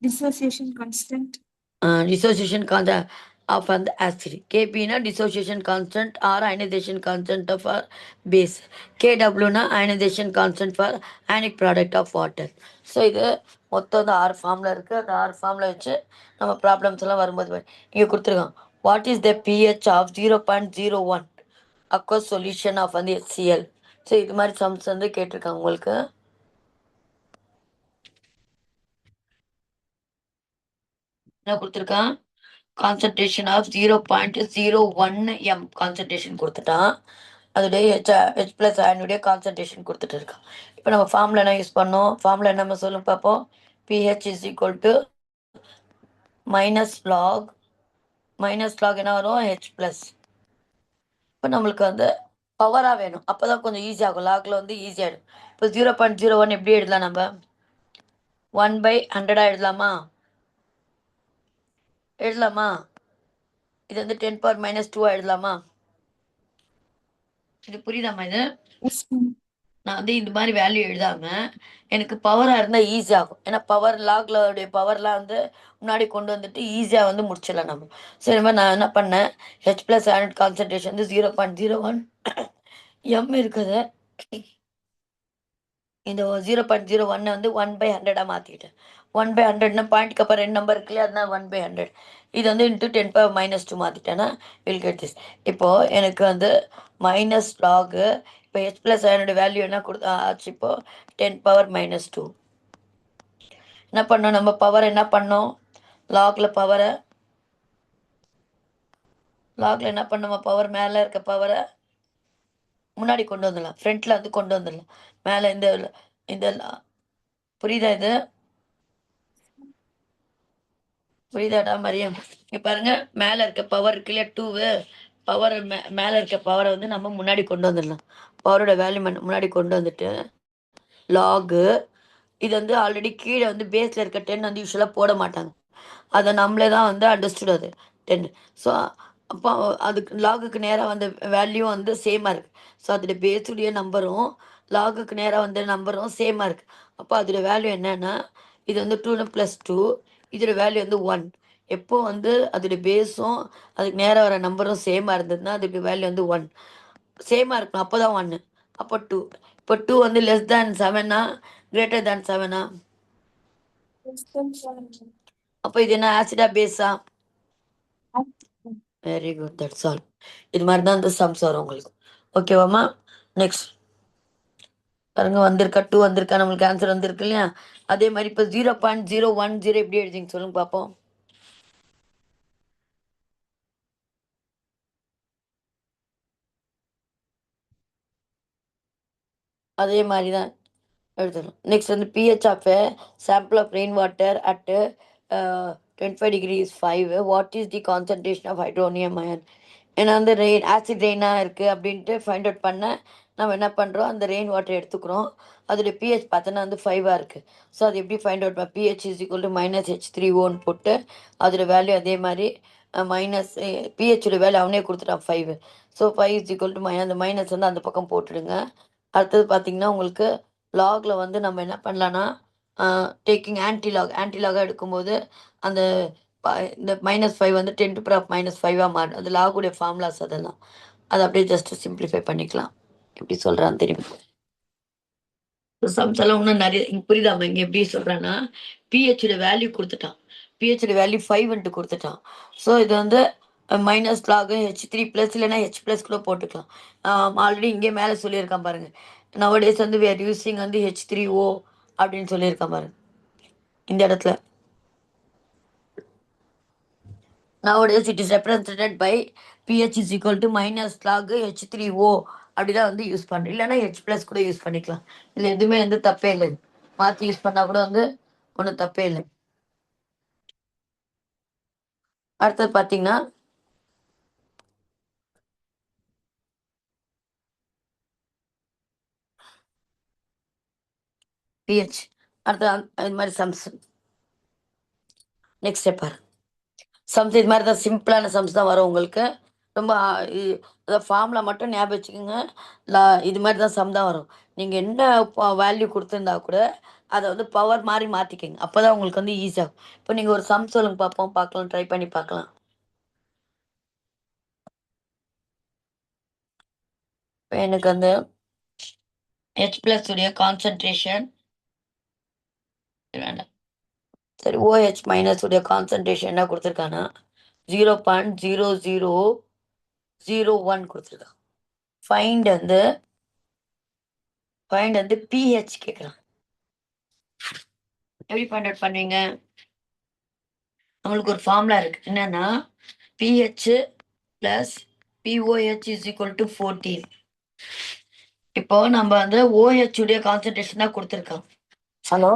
dissociation constant. Dissociation constant of an acid. Kp na dissociation constant or ionization constant of a base. Kw na ionization constant for ionic product of water. So இது மொத்தம் வந்து 6 formula இருக்குது. அந்த 6 formula வச்சு நம்ம problems எல்லாம் வரும்போது இங்கே கொடுத்துருக்காங்க. What is the pH of 0.01 aqueous solution of வந்து HCl. ஸோ இது மாதிரி சம்ஸ் வந்து கேட்டிருக்காங்க உங்களுக்கு. என்ன கொடுத்துருக்கான், கான்சன்ட்ரேஷன் ஆஃப் 0.01 m கான்சன்ட்ரேஷன் கொடுத்துட்டான். அதோடைய ஹெச் ப்ளஸ் அயனுடைய கான்சன்ட்ரேஷன் கொடுத்துட்டு இருக்கான். இப்போ நம்ம ஃபார்முலா என்ன யூஸ் பண்ணோம், ஃபார்முலா என்ன சொல்லும் பார்ப்போம். pH is equal to minus lock என்ன வரும், ஹெச் ப்ளஸ். இப்போ நம்மளுக்கு வந்து பவராக வேணும், அப்போ தான் கொஞ்சம் ஈஸியாகும், லாகில் வந்து ஈஸியாகிடும். இப்போ 0.01 எப்படி எழுதலாம், நம்ம 1/100 எழுதலாமா, இது வந்து 10⁻² எழுதலாமா, இது புரியுதாம்மா இது? நான் வந்து இந்த மாதிரி வேல்யூ எழுதாம எனக்கு பவராக இருந்தால் ஈஸியாகும். ஏன்னா லாக்லோடைய பவர்லாம் வந்து முன்னாடி கொண்டு வந்துட்டு ஈஸியாக வந்து முடிச்சிடலாம் நம்ம. ஸோ இந்த மாதிரி நான் என்ன பண்ணேன், ஹெச் ப்ளஸ் ஆனட் கான்சன்ட்ரேஷன் வந்து 0.01 m இருக்குது. இந்த 0.01 வந்து 1/100 மாற்றிக்கிட்டேன். 1/100னா பாயிண்ட்க்கு அப்புறம் 2 நம்பர் இருக்கு இல்லையா, அதுதான் 1/100. இது வந்து இன்ட்டு 10⁻² மாற்றிட்டேன்னா வில் கெட் திஸ். இப்போது எனக்கு வந்து மைனஸ் லாகு, இப்போ ஹெச் ப்ளஸ் அயனோட வேல்யூ என்ன ஆச்சு, இப்போது 10⁻². என்ன பண்ணோம் நம்ம, பவர் என்ன பண்ணோம், லாகில் என்ன பண்ணோமா, பவர் மேலே இருக்க பவரை முன்னாடி கொண்டு வந்துடலாம், ஃப்ரண்ட்டில் வந்து கொண்டு வந்துடலாம். மேலே இந்த புரியுதா இது, புரியுதாடா மரியம்? இங்கே பாருங்க, மேலே இருக்க பவர் இருக்கு இல்லையா, 2 பவர் மேலே இருக்க பவரை வந்து நம்ம முன்னாடி கொண்டு வந்துடலாம். பவரோட வேல்யூ முன்னாடி கொண்டு வந்துட்டு லாகு, இது வந்து ஆல்ரெடி கீழே வந்து பேஸில் இருக்க 10 வந்து யூஸ்வலாக போட மாட்டாங்க, அதை நம்மளே தான் வந்து அண்டர்ஸ்டுட் அது 10. ஸோ அப்போ அதுக்கு லாகுக்கு நேராக வந்து வேல்யூ வந்து சேமாக இருக்குது. ஸோ அதோடைய பேஸுடைய நம்பரும் லாகுக்கு நேராக வந்து நம்பரும் சேமாக இருக்குது. அப்போ அதோடைய வேல்யூ என்னன்னா, இது வந்து 2 + 2, இதோட வேல்யூ வந்து 1. எப்போ வந்து அதோடைய பேஸும் அதுக்கு நேராக வர நம்பரும் சேமாக இருந்ததுன்னா அதுக்கு வேல்யூ வந்து 1 சேமாக இருக்கணும், அப்போ தான் 1. அப்போ 2. இப்போ 2 வந்து லெஸ் தேன் 7ஆ கிரேட்டர் தேன் 7ஆ? அப்போ இது என்ன, ஆசிடா பேஸா? Very good, that's all. இது மாதிரி தான் இந்த சம்ஸ் வரும் உங்களுக்கு. ஓகேவாம்மா? நெக்ஸ்ட் பாருங்க, வந்திருக்கா 2 வந்திருக்கா, நம்மளுக்கு ஆன்சர் வந்திருக்கு இல்லையா? அதே மாதிரி இப்போ 0.010 எப்படி எழுதிங்க சொல்லுங்க பார்ப்போம். அதே மாதிரி தான் எழுதணும். நெக்ஸ்ட் வந்து pH of a sample of rainwater at 25 degrees 5. What is the concentration of hydronium ion? ஏன்னா வந்து ஆசிட் ரெயினாக இருக்குது அப்படின்ட்டு ஃபைண்ட் அவுட் பண்ண நம்ம என்ன பண்ணுறோம், அந்த ரெயின் வாட்டர் எடுத்துக்கிறோம். அதோடைய பிஹெச் பார்த்தோன்னா வந்து 5ஆக இருக்குது. ஸோ அது எப்படி find out pH is equal to -H3O போட்டு அதோட வேல்யூ அதே மாதிரி மைனஸ் பிஹெச்சோட வேல்யூ அவனே கொடுத்துட்டான் 5. ஸோ 5 இஸ் ஈக்குவல் டு அந்த மைனஸ் வந்து அந்த பக்கம் போட்டுடுங்க. அடுத்தது பார்த்தீங்கன்னா உங்களுக்கு லாகில் வந்து நம்ம என்ன பண்ணலான்னா டேக்கிங் ஆன்டிலாகாக எடுக்கும்போது அந்த இந்த -5 வந்து 10⁻⁻5 மாறும். அது லாகுடைய ஃபார்முலாஸ் அதெல்லாம். அதை அப்படியே ஜஸ்ட் சிம்பிளிஃபை பண்ணிக்கலாம். எப்படி சொல்கிறான்னு தெரியும். சம்ஸ் எல்லாம் இன்னும் நிறைய இங்கே புரியுதாம? இங்கே எப்படி சொல்கிறான்னா பிஹெச்சோட வேல்யூ கொடுத்துட்டான். பிஹெச்சோட வேல்யூ 5 கொடுத்துட்டான். ஸோ இது வந்து மைனஸ் லாகு H3+ இல்லைன்னா H+ கூட போட்டுக்கலாம். ஆல்ரெடி இங்கே மேலே சொல்லியிருக்கான் பாருங்க. நவடேஸ் வந்து we are using வந்து H3O அப்படின்னு சொல்லியிருக்கான் பாருங்க இந்த இடத்துல. Nowadays it is represented by pH is equal to -log H3O அப்படிதான் வந்து யூஸ் பண்ணுறேன். இல்லைன்னா H+ கூட யூஸ் பண்ணிக்கலாம். இல்லை எதுவுமே வந்து தப்பே இல்லை. மாற்றி யூஸ் பண்ணால் கூட வந்து ஒன்றும் தப்பே இல்லை. அடுத்தது பார்த்தீங்கன்னா pH. அடுத்த இது மாதிரி சம்ஸ் நெக்ஸ்ட் ஸ்டெப் பாரு. சம்ஸ் இது மாதிரி தான் சிம்பிளான சம்ஸ் தான் வரும் உங்களுக்கு. ரொம்ப அதாவது ஃபார்முலா மட்டும் ஞாபகம் வச்சுக்கோங்க. இது மாதிரி தான் சம் தான் வரும். நீங்கள் என்ன வேல்யூ கொடுத்துருந்தா கூட அதை வந்து பவர் மாதிரி மாற்றிக்கங்க. அப்போ தான் உங்களுக்கு வந்து ஈஸியாகும். இப்போ நீங்கள் ஒரு சம் சொல்லுங்க பார்ப்போம், பார்க்கலாம், ட்ரை பண்ணி பார்க்கலாம். இப்போ எனக்கு வந்து H+ உடைய கான்சன்ட்ரேஷன் வேண்டாம், சரி OH- உடைய கான்சன்ட்ரேஷன் என்ன கொடுத்துருக்காங்கன்னா 0.0001 கொடுத்துருக்கான். ஃபைண்ட் வந்து பிஹெச் கேட்குறான். எப்படி ஃபைண்ட் அவுட் பண்ணுவீங்க? நம்மளுக்கு ஒரு ஃபார்முலா இருக்கு. என்னன்னா pH + POH is equal to 14. இப்போ நம்ம வந்து OH உடைய கான்சன்ட்ரேஷன் தான் கொடுத்துருக்கோம். ஹலோ,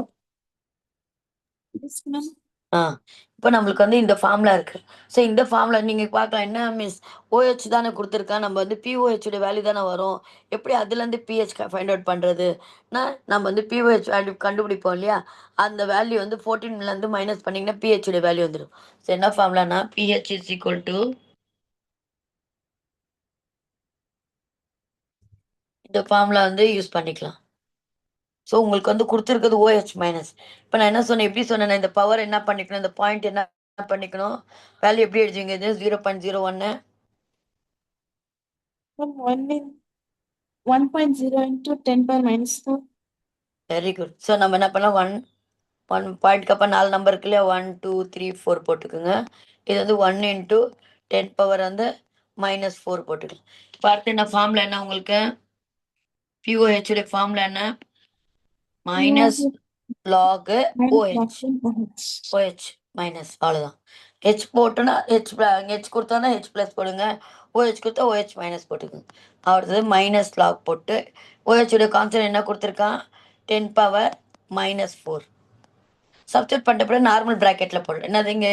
இப்போ நம்மளுக்கு வந்து இந்த ஃபார்முலா இருக்கு. ஸோ இந்த ஃபார்முலா நீங்க பார்க்கலாம். என்ன மிஸ், OH தானே கொடுத்துருக்கா, நம்ம வந்து POH உடைய வேல்யூ தானே வரும், எப்படி அதுலேருந்து pH ஃபைண்ட் அவுட் பண்ணுறதுன்னா நம்ம வந்து POH வேல்யூ கண்டுபிடிப்போம் இல்லையா? அந்த வேல்யூ வந்து 14லேருந்து மைனஸ் பண்ணிங்கன்னா pH உடைய வேல்யூ வந்துடும். ஸோ என்ன ஃபார்முலானா pH is equal to இந்த ஃபார்முலா வந்து யூஸ் பண்ணிக்கலாம். ஸோ உங்களுக்கு வந்து கொடுத்துருக்குது OH-. இப்போ நான் என்ன சொன்னேன், எப்படி சொன்னேன், இந்த பவர் என்ன பண்ணிக்கணும், இந்த பாயிண்ட் என்ன பண்ணிக்கணும், வேல்யூ எப்படி எழுதுவீங்க? இது 0.01 1.0 into 10⁻⁻4. Very good. ஸோ நம்ம என்ன பண்ணலாம், 1 பாயிண்ட்க்கு அப்புறம் 4 நம்பர் இருக்கு இல்லையா, 1 2 3 4 போட்டுக்கோங்க. இது வந்து 1 into 10 வந்து -4 போட்டுக்கலாம். இப்போ அடுத்து என்ன ஃபார்முலா, என்ன உங்களுக்கு POH உடைய ஃபார்முலா என்ன? -log OH மைனஸ், அவ்வளோதான். H போட்டோன்னா H கொடுத்தோன்னா H+ போடுங்க, OH கொடுத்தா OH- போட்டுக்கோங்க. அடுத்தது -log போட்டு OH உடைய கான்சன்ட் என்ன கொடுத்துருக்கான், 10⁻⁻4. சப்ஸ்டிட் பண்ணிட்ட பிறகு நார்மல் ப்ராக்கெட்டில் போடணும். என்னது இங்கே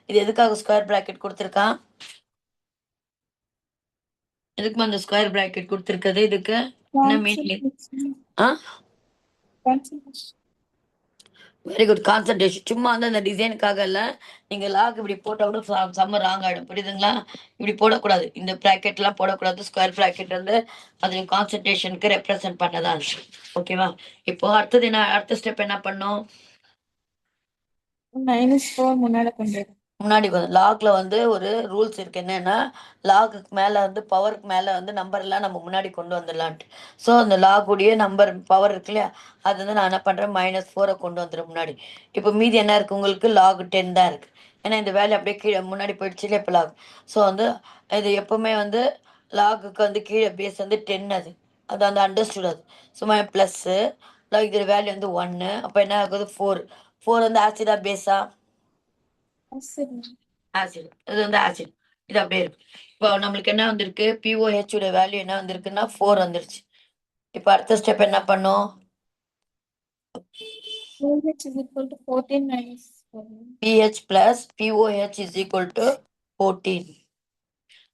இது எதுக்காக ஸ்கொயர் ப்ராக்கெட் கொடுத்துருக்கான்? எதுக்குமா அந்த ஸ்கொயர் ப்ராக்கெட் கொடுத்துருக்குது? இதுக்கு என்ன மீனிங்? Very good, concentration. சும்மா வந்து அந்த டிசைனுக்காக இல்லை, நீங்கள் லாக் இப்படி போட்டால் கூட செம்ம ராங் ஆகிடும். புரியுதுங்களா? இப்படி போடக்கூடாது, இந்த ப்ராக்கெட்லாம் போடக்கூடாது. ஸ்கொயர் ப்ராக்கெட் வந்து அது கான்சன்ட்ரேஷனுக்கு ரெப்ரசன்ட் பண்ணதான். ஓகேவா? இப்போ அடுத்தது என்ன, அடுத்த ஸ்டெப் என்ன பண்ணோம்? -4 முன்னாடி லாக்ல வந்து ஒரு ரூல்ஸ் இருக்கு. என்னன்னா லாகுக்கு மேல வந்து பவருக்கு மேல வந்து நம்பர் எல்லாம் நம்ம முன்னாடி கொண்டு வந்துடலான்ட்டு. ஸோ அந்த லாகுடைய நம்பர் பவர் இருக்கு இல்லையா, அது வந்து நான் என்ன பண்றேன், -4 கொண்டு வந்துடும் முன்னாடி. இப்போ மீதி என்ன இருக்கு உங்களுக்கு, log 10 தான் இருக்கு. ஏன்னா இந்த வேல்யூ அப்படியே கீழே முன்னாடி போயிடுச்சு இல்லை இப்போ லாக். ஸோ வந்து இது எப்பவுமே வந்து லாகுக்கு வந்து கீழே பேஸ் வந்து 10 அது அது வந்து அண்டர்ஸ்டுட் அது. சும்மா ப்ளஸ்ஸு லாக் இதோட வேல்யூ வந்து 1. அப்போ என்ன ஆகுது 4. 4 வந்து ஆசிடா பேஸா? ஆசிட். இது வந்து ஆசிட். இது அப்படியே இருக்கு. இப்போ நம்மளுக்கு என்ன வந்திருக்கு? பிஓஹெச் உடைய வேல்யூ என்ன வந்திருக்குன்னா 4 வந்துருச்சு. இப்போ அடுத்த ஸ்டெப் என்ன பண்ணும்? OH is equal to 14 minus 4. pH plus POH is equal to 14.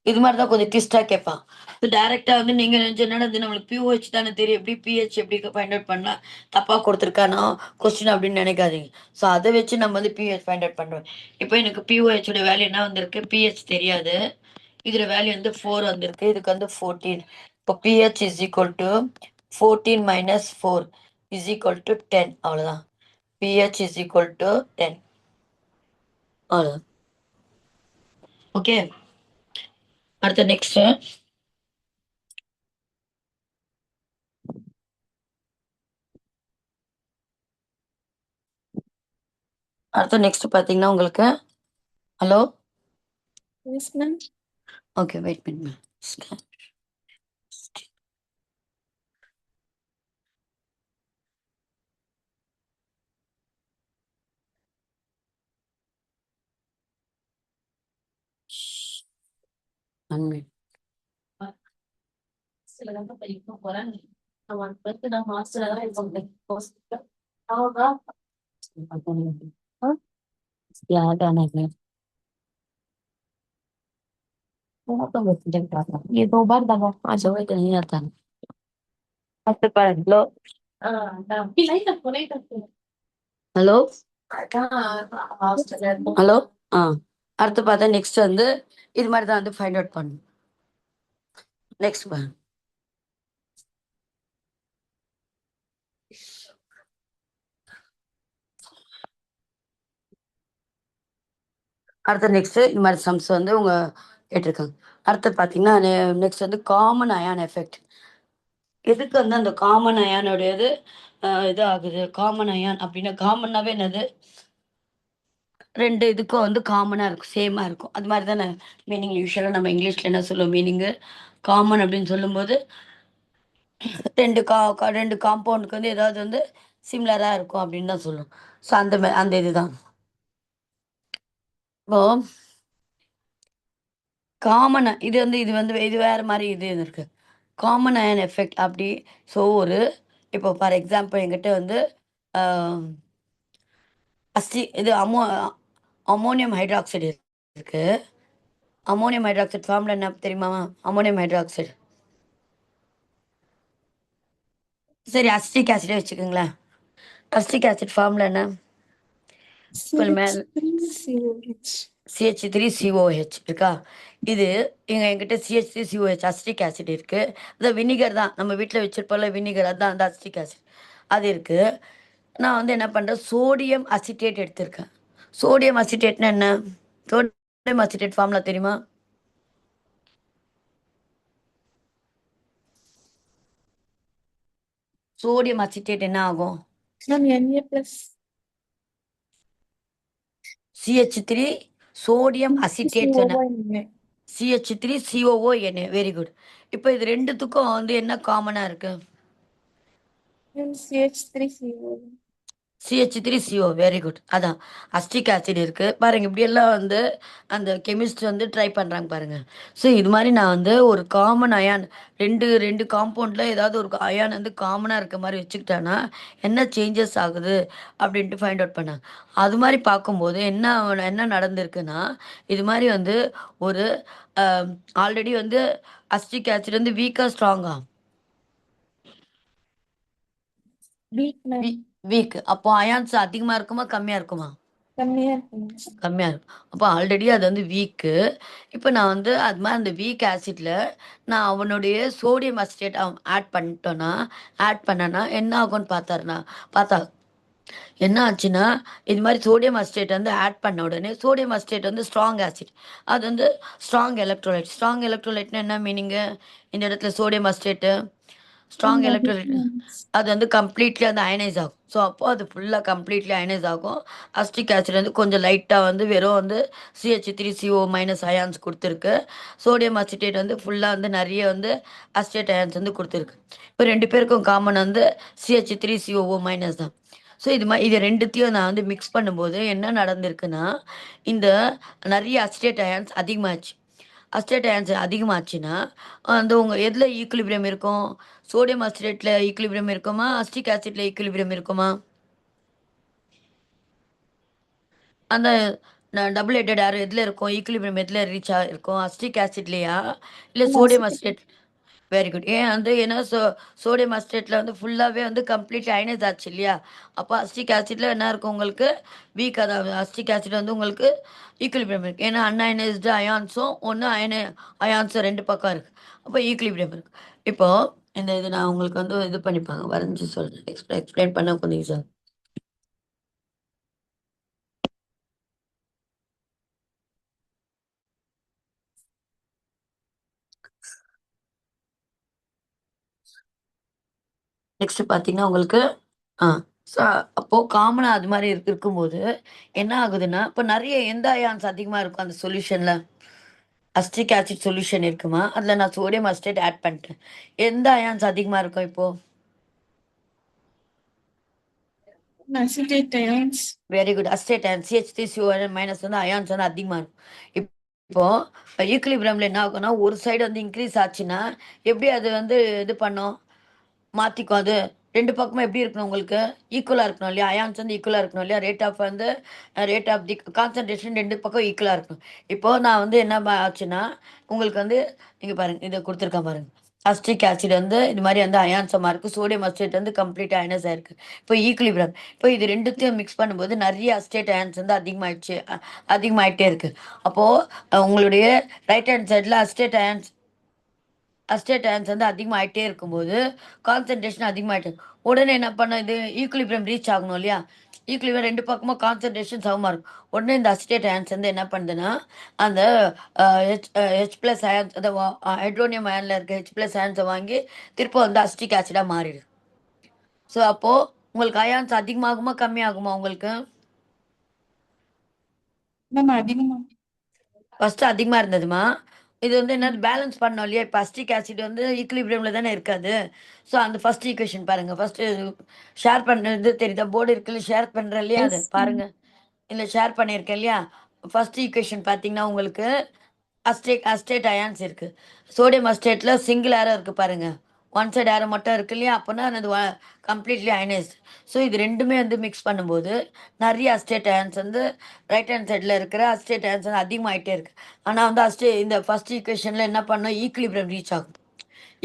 இது மாதிரி தான் கொஞ்சம் ட்விஸ்டாக கேட்பான். இப்போ டேரெக்டாக வந்து நீங்கள் என்னடா இது நம்மளுக்கு பிஓஹெச் தானே தெரியும், எப்படி பிஹெச் எப்படி ஃபைண்ட் அவுட் பண்ணால் தப்பாக கொடுத்துருக்கானோ கொஸ்டின் அப்படின்னு நினைக்காதீங்க. ஸோ அதை வச்சு நம்ம வந்து பிஹெச் ஃபைண்ட் அவுட் பண்ணுவேன். இப்போ எனக்கு பிஓஹெச்சோட வேல்யூ என்ன வந்திருக்கு? பிஹெச் தெரியாது. இதோட வேல்யூ வந்து 4 வந்திருக்கு. இதுக்கு வந்து 14. இப்போ pH is equal to 14 minus 4 is equal to 10. அவ்வளோதான். PH is equal to 10. அவ்வளோதான். ஓகே, அடுத்த நெக்ஸ்ட் நெக்ஸ்ட் பார்த்தீங்கன்னா உங்களுக்கு hello. Yes, ma'am. Okay, wait பண்ணுங்க. ये 2 बार दबा अच्छा वही तो नहीं आता அடுத்து பாருங்க. Hello hello. ஆ அடுத்து பார்த்தா நெக்ஸ்ட் வந்து இது மாதிரி தான் வந்து ஃபைண்ட் அவுட் பண்ணணும். நெக்ஸ்ட் பாருங்க. அடுத்த நெக்ஸ்ட் இந்த மாதிரி சம்ஸ் வந்து உங்க கேட்டிருக்காங்க. அடுத்து பார்த்தீங்கன்னா நெக்ஸ்ட் வந்து காமன் அயான் எஃபெக்ட். எதுக்கு வந்து அந்த காமன் அயானுடையது இது ஆகுது? காமன் அயான் அப்படின்னா காமன்னாவே என்னது? ரெண்டு இதுக்கும் வந்து காமனாக இருக்கும், சேமாக இருக்கும். அது மாதிரி தானே மீனிங். யூஸ்வலாக நம்ம இங்கிலீஷில் என்ன சொல்லுவோம் மீனிங்கு? காமன் அப்படின்னு சொல்லும்போது ரெண்டு காம்பவுண்டுக்கு வந்து ஏதாவது வந்து சிமிலராக இருக்கும் அப்படின்னு தான் சொல்லுவோம். ஸோ அந்த இதுதான். இப்போ காமன் இது வேறு மாதிரி இது இருக்கு. காமன் அயன் எஃபெக்ட் அப்படி. ஸோ இப்போ ஃபார் எக்ஸாம்பிள் என்கிட்ட வந்து இது அமோனியம் ஹைட்ராக்சைடு இருக்கு. அமோனியம் ஹைட்ராக்சைடு ஃபார்முலா என்ன தெரியுமா? அமோனியம் ஹைட்ராக்சைடு சரி அசிட்டிக் ஆசிடே வச்சுக்கோங்களேன். அசிட்டிக் ஆசிட் ஃபார்முலா என்ன? CH3COH இருக்கா? இது என்கிட்ட CH3COH அசிட்டிக் ஆசிட் இருக்கு. அது வினிகர் தான், நம்ம வீட்டில் வச்சிருப்போம்ல வினிகர், அதுதான் அந்த அசிட்டிக் ஆசிட் அது இருக்கு. நான் வந்து என்ன பண்ணுறேன், சோடியம் அசிட்டேட் எடுத்திருக்கேன். சோடியம் அசிட்டேட்னா என்ன? சோடியம் அசிட்டேட் ஃபார்முலா தெரியுமா? சோடியம் அசிட்டேட் என்ன ஆகும்? CH3 சோடியம் அசிட்டேட் சொன்ன CH3COON. Very good. இப்போ இது ரெண்டுத்துக்கும் வந்து என்ன காமனா இருக்கு? CH3CO. Very good. அதான் அஸ்டிக் ஆசிட் இருக்கு பாருங்க. இப்படி எல்லாம் வந்து அந்த கெமிஸ்ட் வந்து ட்ரை பண்றாங்க பாருங்க. ஸோ இது மாதிரி நான் வந்து ஒரு காமன் அயான் ரெண்டு காம்பவுண்ட்ல ஏதாவது ஒரு அயான் வந்து காமனா இருக்க மாதிரி வச்சுக்கிட்டானா என்ன சேஞ்சஸ் ஆகுது அப்படின்ட்டு ஃபைண்ட் அவுட் பண்ணாங்க. அது மாதிரி பார்க்கும்போது என்ன நடந்திருக்குன்னா, இது மாதிரி வந்து ஒரு ஆல்ரெடி வந்து அஸ்டிக் ஆசிட் வந்து வீக்கா ஸ்ட்ராங்கா? வீக். அப்போ அயான்ஸ் அதிகமா இருக்குமா கம்மியா இருக்குமா? கம்மியா இருக்கும். அப்போ ஆல்ரெடி அது வந்து வீக்கு. இப்போ நான் வந்து அது மாதிரி அந்த வீக் ஆசிட்ல நான் அவனுடைய சோடியம் அசிட்டேட் ஆட் பண்ணனா என்ன ஆகும்னு பார்த்தா என்ன ஆச்சுன்னா, இது மாதிரி சோடியம் அசிட்டேட் வந்து ஆட் பண்ண உடனே சோடியம் அசிட்டேட் வந்து ஸ்ட்ராங் ஆசிட். அது வந்து ஸ்ட்ராங் எலக்ட்ரோலைட். ஸ்ட்ராங் எலக்ட்ரோலைட்னா என்ன மீனிங்கு? இந்த இடத்துல sodium acetate strong And electrolyte additions. அது வந்து கம்ப்ளீட்லி வந்து அயனைஸ் ஆகும். ஸோ அப்போ அது ஃபுல்லாக கம்ப்ளீட்லி அயனைஸ் ஆகும். அஸ்டிக் ஆசிட் வந்து கொஞ்சம் லைட்டாக வந்து வெறும் வந்து CH3CO- அயான்ஸ் கொடுத்துருக்கு. சோடியம் அசிட்டேட் வந்து ஃபுல்லாக வந்து நிறைய வந்து அசிட்டேட் அயான்ஸ் வந்து கொடுத்துருக்கு. இப்போ ரெண்டு பேருக்கும் காமன் வந்து CH3CO- தான். ஸோ இது ரெண்டுத்தையும் நான் வந்து மிக்ஸ் பண்ணும்போது என்ன நடந்திருக்குன்னா, இந்த நிறைய அசிட்டேட் அயான்ஸ் அதிகமாச்சு. அசிட்டேட் அயான்ஸ் அதிகமாச்சுன்னா வந்து உங்கள் எதில் ஈக்குலிபிரியம் இருக்கும்? சோடியம் அசிட்டேட்டில் ஈக்குலிபிரியம் இருக்குமா? அஸ்டிக் ஆசிட்ல ஈக்குலிபிரியம் இருக்குமா? அந்த டபுள் ஹெட்டட் ஆரோ எதில் இருக்கும்? ஈக்குலிபிரியம் எதில் ரீச் இருக்கும்? அஸ்டிக் ஆசிட்லையா இல்லை And sodium acetic. Acetate? Very good. ஏன் வந்து ஏன்னா சோடியம் அசிட்டேட்டில் வந்து ஃபுல்லாகவே வந்து கம்ப்ளீட்லி அயனைஸ் ஆச்சு இல்லையா? அப்போ அஸ்டிக் ஆசிட்டில் என்ன இருக்கும் உங்களுக்கு? வீக். அதாவது அஸ்டிக் ஆசிட் வந்து உங்களுக்கு ஈக்குலிபிரியம் இருக்குது. ஏன்னா அன்அயனைஸ்டு அயான்ஸும் ஒன்று அயான்ஸும் ரெண்டு பக்கம் இருக்குது. அப்போ ஈக்குலிபிரியம் இருக்குது. இப்போது இது நான் உங்களுக்கு வந்து இது பண்ணிப்பாங்க வரைஞ்சி சொல்கிறேன். எக்ஸ்பிளைன் பண்ண கொஞ்சம் சார். நெக்ஸ்ட் பார்த்தீங்கன்னா உங்களுக்கு ஆ ஸோ அப்போது காமனாக அது மாதிரி இருக்கும்போது என்ன ஆகுதுன்னா, இப்போ நிறைய எந்த அயான்ஸ் அதிகமாக இருக்கும் அந்த சொல்யூஷனில்? அஸ்டிக் ஆசிட் சொல்யூஷன் இருக்குமா? அதில் நான் சோடியம் அசிட்டேட் ஆட் பண்ணிட்டேன். எந்த அயான்ஸ் அதிகமாக இருக்கும் இப்போது? Acetate ions. Very good. Acetate ion CH3CO- வந்து அயான்ஸ் வந்து அதிகமாக இருக்கும். இப்போ ஈக்குலிபிரியமில் என்ன ஆகும்னா, ஒரு சைடு வந்து இன்க்ரீஸ் ஆச்சுன்னா எப்படி அது வந்து இது பண்ணும்? மாற்றிக்கும் அது. ரெண்டு பக்கமும் எப்படி இருக்கணும் உங்களுக்கு? ஈக்குவலாக இருக்கணும் இல்லையா? அயான்ஸ் வந்து ஈக்குவலாக இருக்கணும் இல்லையா? ரேட் ஆஃப் தி கான்சன்ட்ரேஷன் ரெண்டு பக்கம் ஈக்குவலாக இருக்கணும். இப்போது நான் வந்து என்ன ஆச்சுன்னா உங்களுக்கு வந்து இங்கே பாருங்கள், இதை கொடுத்துருக்கேன் பாருங்கள். அஸ்டிக் ஆசிட் வந்து இது மாதிரி வந்து அயான்சமாக இருக்குது. சோடியம் அசிட்டேட் வந்து கம்ப்ளீட் அயனைஸ் ஆயிருக்கு. இப்போ ஈக்குலிபிரியம். இப்போ இது ரெண்டுத்தையும் மிக்ஸ் பண்ணும்போது நிறைய அசிட்டேட் அயான்ஸ் வந்து அதிகமாகிட்டே இருக்குது. அப்போது உங்களுடைய ரைட் ஹேண்ட் சைடில் அஸ்டேட் அயன்ஸ் வந்து அதிகமாகிட்டே இருக்கும்போது கான்சன்ட்ரேஷன் அதிகமாகிட்டு உடனே என்ன பண்ண இது ஈக்குலிபிரியம் ரீச் ஆகணும் இல்லையா? ஈக்குலிபிரியம் ரெண்டு பக்கமும் கான்சன்ட்ரேஷன் சமமாக இருக்கும். உடனே இந்த அஸ்டேட் அயன்ஸ் வந்து என்ன பண்ணுதுன்னா அந்த H+ அயன்ஸ் அந்த ஹைட்ரோனியம் அயனில் இருக்க H+ அயன்ஸை வாங்கி திருப்ப வந்து அஸ்டிக் ஆசிடாக மாறிடுது. ஸோ அப்போது உங்களுக்கு அயான்ஸ் அதிகமாகுமா கம்மியாகுமா உங்களுக்கு? நம்ம அதிகமா. ஃபர்ஸ்ட் அதிகமா இருந்ததுமா. இது வந்து என்ன பேலன்ஸ் பண்ணோம் இல்லையா? இப்போ அஸ்டிக் ஆசிட் வந்து ஈக்குலிபிரியம்ல தானே இருக்காது. ஸோ அந்த ஃபர்ஸ்ட் ஈக்குவேஷன் பாருங்க. ஃபர்ஸ்ட் ஷேர் பண்ணது தெரியுதா? போர்டு இருக்குல்ல, ஷேர் பண்றேன் இல்லையா? அது Yes. பாருங்க. இல்லை ஷேர் பண்ணியிருக்கேன் இல்லையா? ஃபர்ஸ்ட் ஈக்குவேஷன் பார்த்தீங்கன்னா உங்களுக்கு அஸ்டேட் அயான்ஸ் இருக்கு. சோடியம் அஸ்டேட்ல சிங்கிள் ஏரோ இருக்கு பாருங்க. ஒன் சைடு ஏரோ மட்டும் இருக்கு இல்லையா? அப்போனா அது கம்ப்ளீட்லி அயனைஸ்ட். ஸோ இது ரெண்டுமே வந்து மிக்ஸ் பண்ணும்போது நிறைய அஸ்டேட் அயான்ஸ் வந்து ரைட் ஹேண்ட் சைடில் இருக்கிற அஸ்டேட் அயான்ஸ் வந்து அதிகமாகிட்டே இருக்கு. ஆனால் வந்து இந்த ஃபர்ஸ்ட் ஈக்குவேஷனில் என்ன பண்ணோம்? ஈக்குலிபிரியம் ரீச் ஆகும்.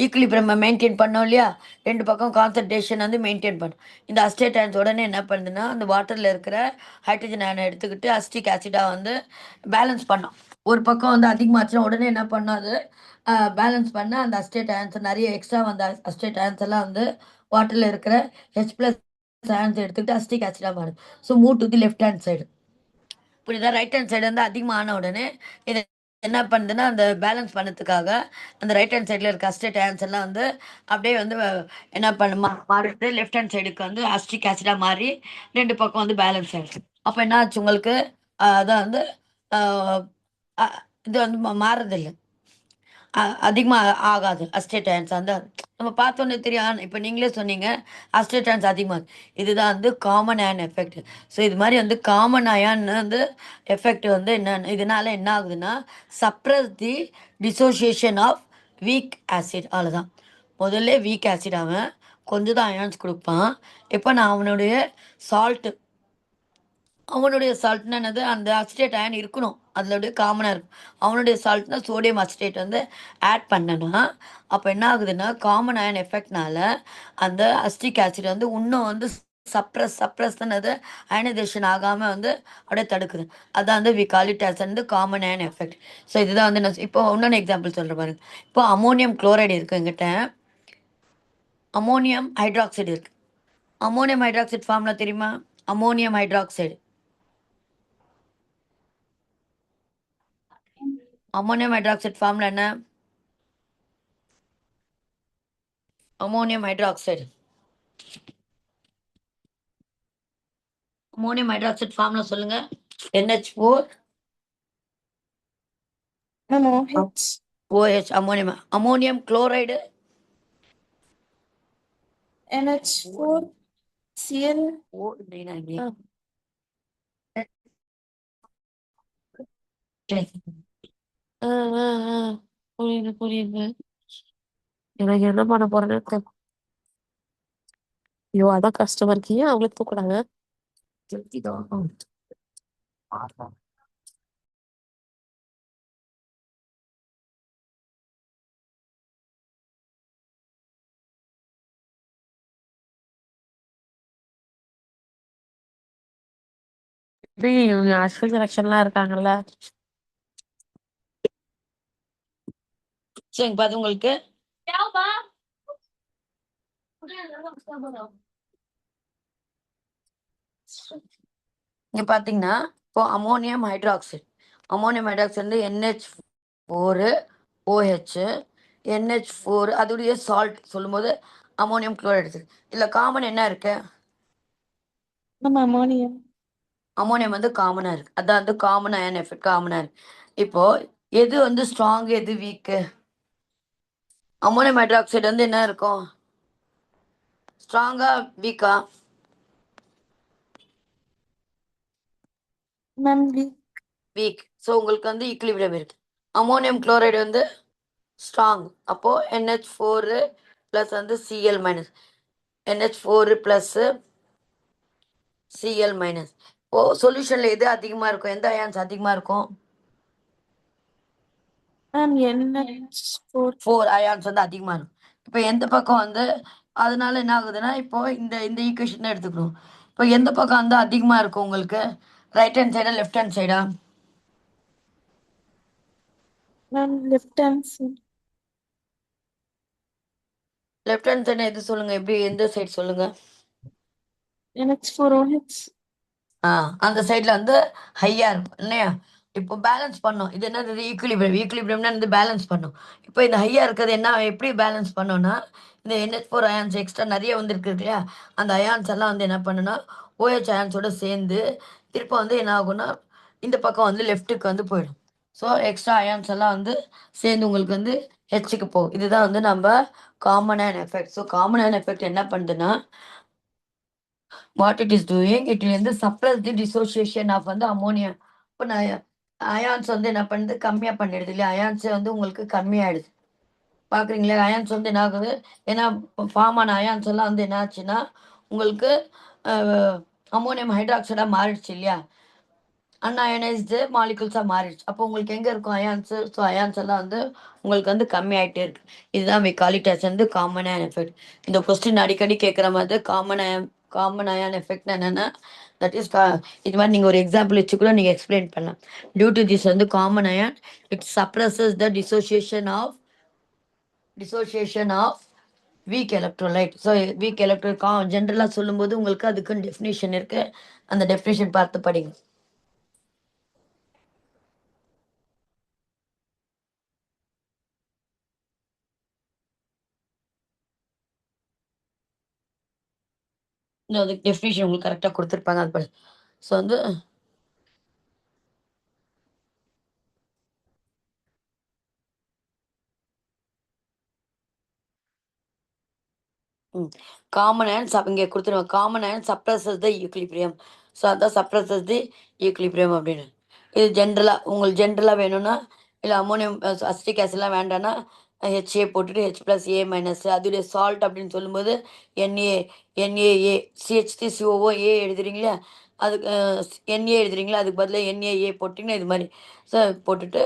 ஈக்குலிபிரியம் மெயின்டைன் பண்ணோம் இல்லையா? ரெண்டு பக்கம் கான்சன்ட்ரேஷன் வந்து மெயின்டைன் பண்ணும். இந்த அஸ்டேட் அயன்ஸ் உடனே என்ன பண்ணுதுன்னா அந்த வாட்டரில் இருக்கிற ஹைட்ரஜன் அயனை எடுத்துக்கிட்டு அஸ்டிக் ஆசிடாக வந்து பேலன்ஸ் பண்ணும். ஒரு பக்கம் வந்து அதிகமாச்சுன்னா உடனே என்ன பண்ணும் அது பேலன்ஸ் பண்ண அந்த அஸ்டேட் அயன்ஸ் நிறைய எக்ஸ்ட்ரா வந்த அஸ்டேட் அயன்ஸ் எல்லாம் வந்து வாட்டரில் இருக்கிற H+ அயன்ஸ் எடுத்துக்கிட்டு அஸ்டிக் ஆசிடாக மாறுது. So move to the left hand side. புரியுதா? ரைட் ஹேண்ட் சைடு வந்து அதிகமான உடனே இது என்ன பண்ணுதுன்னா அந்த பேலன்ஸ் பண்ணதுக்காக அந்த ரைட் ஹேண்ட் சைடில் இருக்க அஸ்டேட் அயன்ஸ் எல்லாம் வந்து அப்படியே வந்து என்ன மாறிட்டு லெஃப்ட் ஹேண்ட் சைடுக்கு வந்து அஸ்டிக் ஆசிடாக மாறி ரெண்டு பக்கம் வந்து பேலன்ஸ் ஆயிடுச்சு. அப்போ என்ன ஆச்சு உங்களுக்கு? அதான் வந்து ஆஹ் அ- இது வந்து மாறுறதில்லை. அதிகமாக ஆகாது அஸ்டேட் அயன்ஸ் அந்த நம்ம பார்த்தோன்னே தெரியும். இப்போ நீங்களே சொன்னீங்க அஸ்டேட் அயன்ஸ் அதிகமாக. இதுதான் வந்து காமன் அயன் எஃபெக்ட். ஸோ இது மாதிரி வந்து காமன் அயான் வந்து எஃபெக்ட் வந்து என்ன இதனால என்ன ஆகுதுன்னா suppress the dissociation of weak acid. அவ்வளோதான். முதல்ல வீக் ஆசிட் அவன் கொஞ்சம் தான் அயான்ஸ் கொடுப்பான். இப்போ நான் அவனுடைய சால்ட்னா என்னது? அந்த அசிட்டேட் அயன் இருக்கணும். அதோடைய காமனாக இருக்கும். அவனுடைய சால்ட்னா சோடியம் அசிட்டேட் வந்து ஆட் பண்ணனா அப்போ என்ன ஆகுதுன்னா காமன் அயன் எஃபெக்ட்னால அந்த அசிட்டிக் ஆசிட் வந்து இன்னும் வந்து சப்ரஸ் தான் அது அயனைசேஷன் ஆகாமல் வந்து அப்படியே தடுக்குது. அதான் வந்து வி கால் இட் ஆஸ் வந்து காமன் அயன் எஃபெக்ட். ஸோ இதுதான் வந்து நான் இப்போ இன்னொன்று எக்ஸாம்பிள் சொல்கிற பாருங்க. இப்போ அமோனியம் குளோரைடு இருக்குது எங்கிட்ட. அமோனியம் ஹைட்ராக்சைடு இருக்குது. அமோனியம் ஹைட்ராக்சைடு ஃபார்முலா தெரியுமா? Ammonium hydroxide ammonium hydroxide formula என்ன? Ammonium hydroxide. Ammonium hydroxide formula சொல்லுங்க. NH4 Ma'am, OH. OH ammonium. Ammonium chloride NH4 Cl. O இல்லைனா புரியுது புரியுது. எனக்கு என்ன பண்ண போறேன்னு தெரியல. ஐயோ அதான் கஷ்டமா இருக்கு. ஏன் அவங்களுக்கு தூக்குறாங்க? இவங்க அஸ்வின் செலக்ஷன்லாம் இருக்காங்கல்ல. சரிங்க பாத்து உங்களுக்கு இங்க பாத்தீங்கன்னா இப்போ அமோனியம் ஹைட்ராக்சைடு. அமோனியம் ஹைட்ராக்சைடு வந்து NH4 OH NH4 அதோடைய சால்ட் சொல்லும்போது அமோனியம் குளோரைடு. இதுல காமன் என்ன இருக்கு? Ma'am, ammonium. அமோனியம் வந்து காமனா இருக்கு. அதான் வந்து காமன் அயன் எஃபெக்ட் காமனா இருக்கு. இப்போ எது வந்து ஸ்ட்ராங் எது வீக்கு? அமோனியம் ஹைட்ராக்சைடு வந்து என்ன இருக்கும்? ஸ்ட்ராங்கா வீக்கா? Ma'am, weak. வீக். ஸோ உங்களுக்கு வந்து ஈக்குலிபிரியம் இருக்கு. அமோனியம் குளோரைடு வந்து ஸ்ட்ராங். அப்போ NH4 ப்ளஸ் வந்து Cl minus. NH4 plus Cl minus. இப்போ சொல்யூஷன்ல எது அதிகமா இருக்கும்? எந்த அயான்ஸ் அதிகமா இருக்கும்? Ma'am, NH4. 4 அயான்ஸ் வந்து அதிகமா இருக்கும். இப்போ எந்த பக்கம் வந்து அதனால என்ன ஆகுதுன்னா இப்போ இந்த இந்த ஈக்குவேஷன் எடுத்துக்கணும். இப்போ எந்த பக்கம் வந்து அதிகமா இருக்கும் உங்களுக்கு? ரைட் ஹேண்ட் சைடா லெஃப்ட் ஹேண்ட் சைடா? Ma'am, left hand side. Left hand side எது சொல்லுங்க? எப்படி எந்த சைடு சொல்லுங்க? NH4OH. அந்த சைட்ல வந்து ஹையா இருக்கும் இல்லையா? இப்போ பேலன்ஸ் பண்ணும். இது என்னது? ஈக்குலிபிரியம். ஈக்குலிபிரியம்னா வந்து பேலன்ஸ் பண்ணும். இப்போ இந்த ஹையா இருக்கிறது என்ன எப்படி பேலன்ஸ் பண்ணும்னா இந்த NH4 அயான்ஸ் எக்ஸ்ட்ரா நிறைய வந்துருக்கு இல்லையா? அந்த அயான்ஸ் எல்லாம் வந்து என்ன பண்ணுன்னா OH அயான்ஸோட சேர்ந்து திருப்ப வந்து என்ன ஆகும்னா இந்த பக்கம் வந்து லெஃப்ட்டுக்கு வந்து போயிடும். ஸோ எக்ஸ்ட்ரா அயான்ஸ் எல்லாம் வந்து சேர்ந்து உங்களுக்கு வந்து ஹெச்சுக்கு போகும். இதுதான் வந்து நம்ம common ion effect. So common ion effect என்ன பண்ணுதுன்னா what it is doing, it will வந்து suppress the dissociation of வந்து அமோனியா. இப்போ நான் அயான்ஸ் வந்து என்ன பண்ணுது? கம்மியா பண்ணிடுது இல்லையா? அயான்ஸ் வந்து உங்களுக்கு கம்மியாயிடுது. பார்க்குறீங்களா? அயான்ஸ் வந்து என்ன ஆகுது? ஏன்னா ஃபார்ம் ஆன அயான்ஸ் எல்லாம் வந்து என்ன ஆச்சுன்னா உங்களுக்கு அமோனியம் ஹைட்ராக்சைடா மாறிடுச்சு இல்லையா? அன்அயனைஸ்டு மாலிகுல்ஸா மாறிடுச்சு. அப்போ உங்களுக்கு எங்க இருக்கும் அயான்ஸ்? ஸோ அயான்ஸ் எல்லாம் வந்து உங்களுக்கு வந்து கம்மி ஆயிட்டே இருக்கு. இதுதான் we call it as வந்து காமன் அயன் எஃபெக்ட். இந்த கொஸ்டின் அடிக்கடி கேட்குற மாதிரி காமன் அயன் எஃபெக்ட் என்னன்னா தட் இஸ் இது மாதிரி நீங்க ஒரு எக்ஸாம்பிள் வச்சு கூட நீங்க எக்ஸ்பிளைன் பண்ணலாம். டியூ டு திஸ் வந்து common ion it suppresses the dissociation of weak electrolyte. So weak electro ஜென்ரலாக சொல்லும்போது உங்களுக்கு அதுக்குன்னு டெஃபினேஷன் இருக்கு. அந்த டெஃபினேஷன் பார்த்து படிங்க. இன்னும் அதுக்கு டெஃபினேஷன் உங்களுக்கு கரெக்டாக கொடுத்துருப்பாங்க. அது படி. ஸோ வந்து காமன் அண்ட் இங்கே கொடுத்துருவாங்க. Common and suppresses the equilibrium. So அதான் சப்ரஸஸ் தி ஈக்லிபிரியம் அப்படின்னு. இது ஜென்ரலாக உங்களுக்கு ஜென்ரலாக வேணும்னா இல்லை அமோனியம் அசிட்டிக் ஆசிட்லாம் வேண்டாம்னா HA போட்டுட்டு H ப்ளஸ் A மைனஸ் அதுடைய சால்ட் அப்படின்னு சொல்லும்போது NaA CH3COO A எழுதுறீங்களா? அதுக்கு Na எழுதுறீங்களா? அதுக்கு பதிலாக NaA போட்டிங்கன்னா இது மாதிரி. ஸோ போட்டுட்டு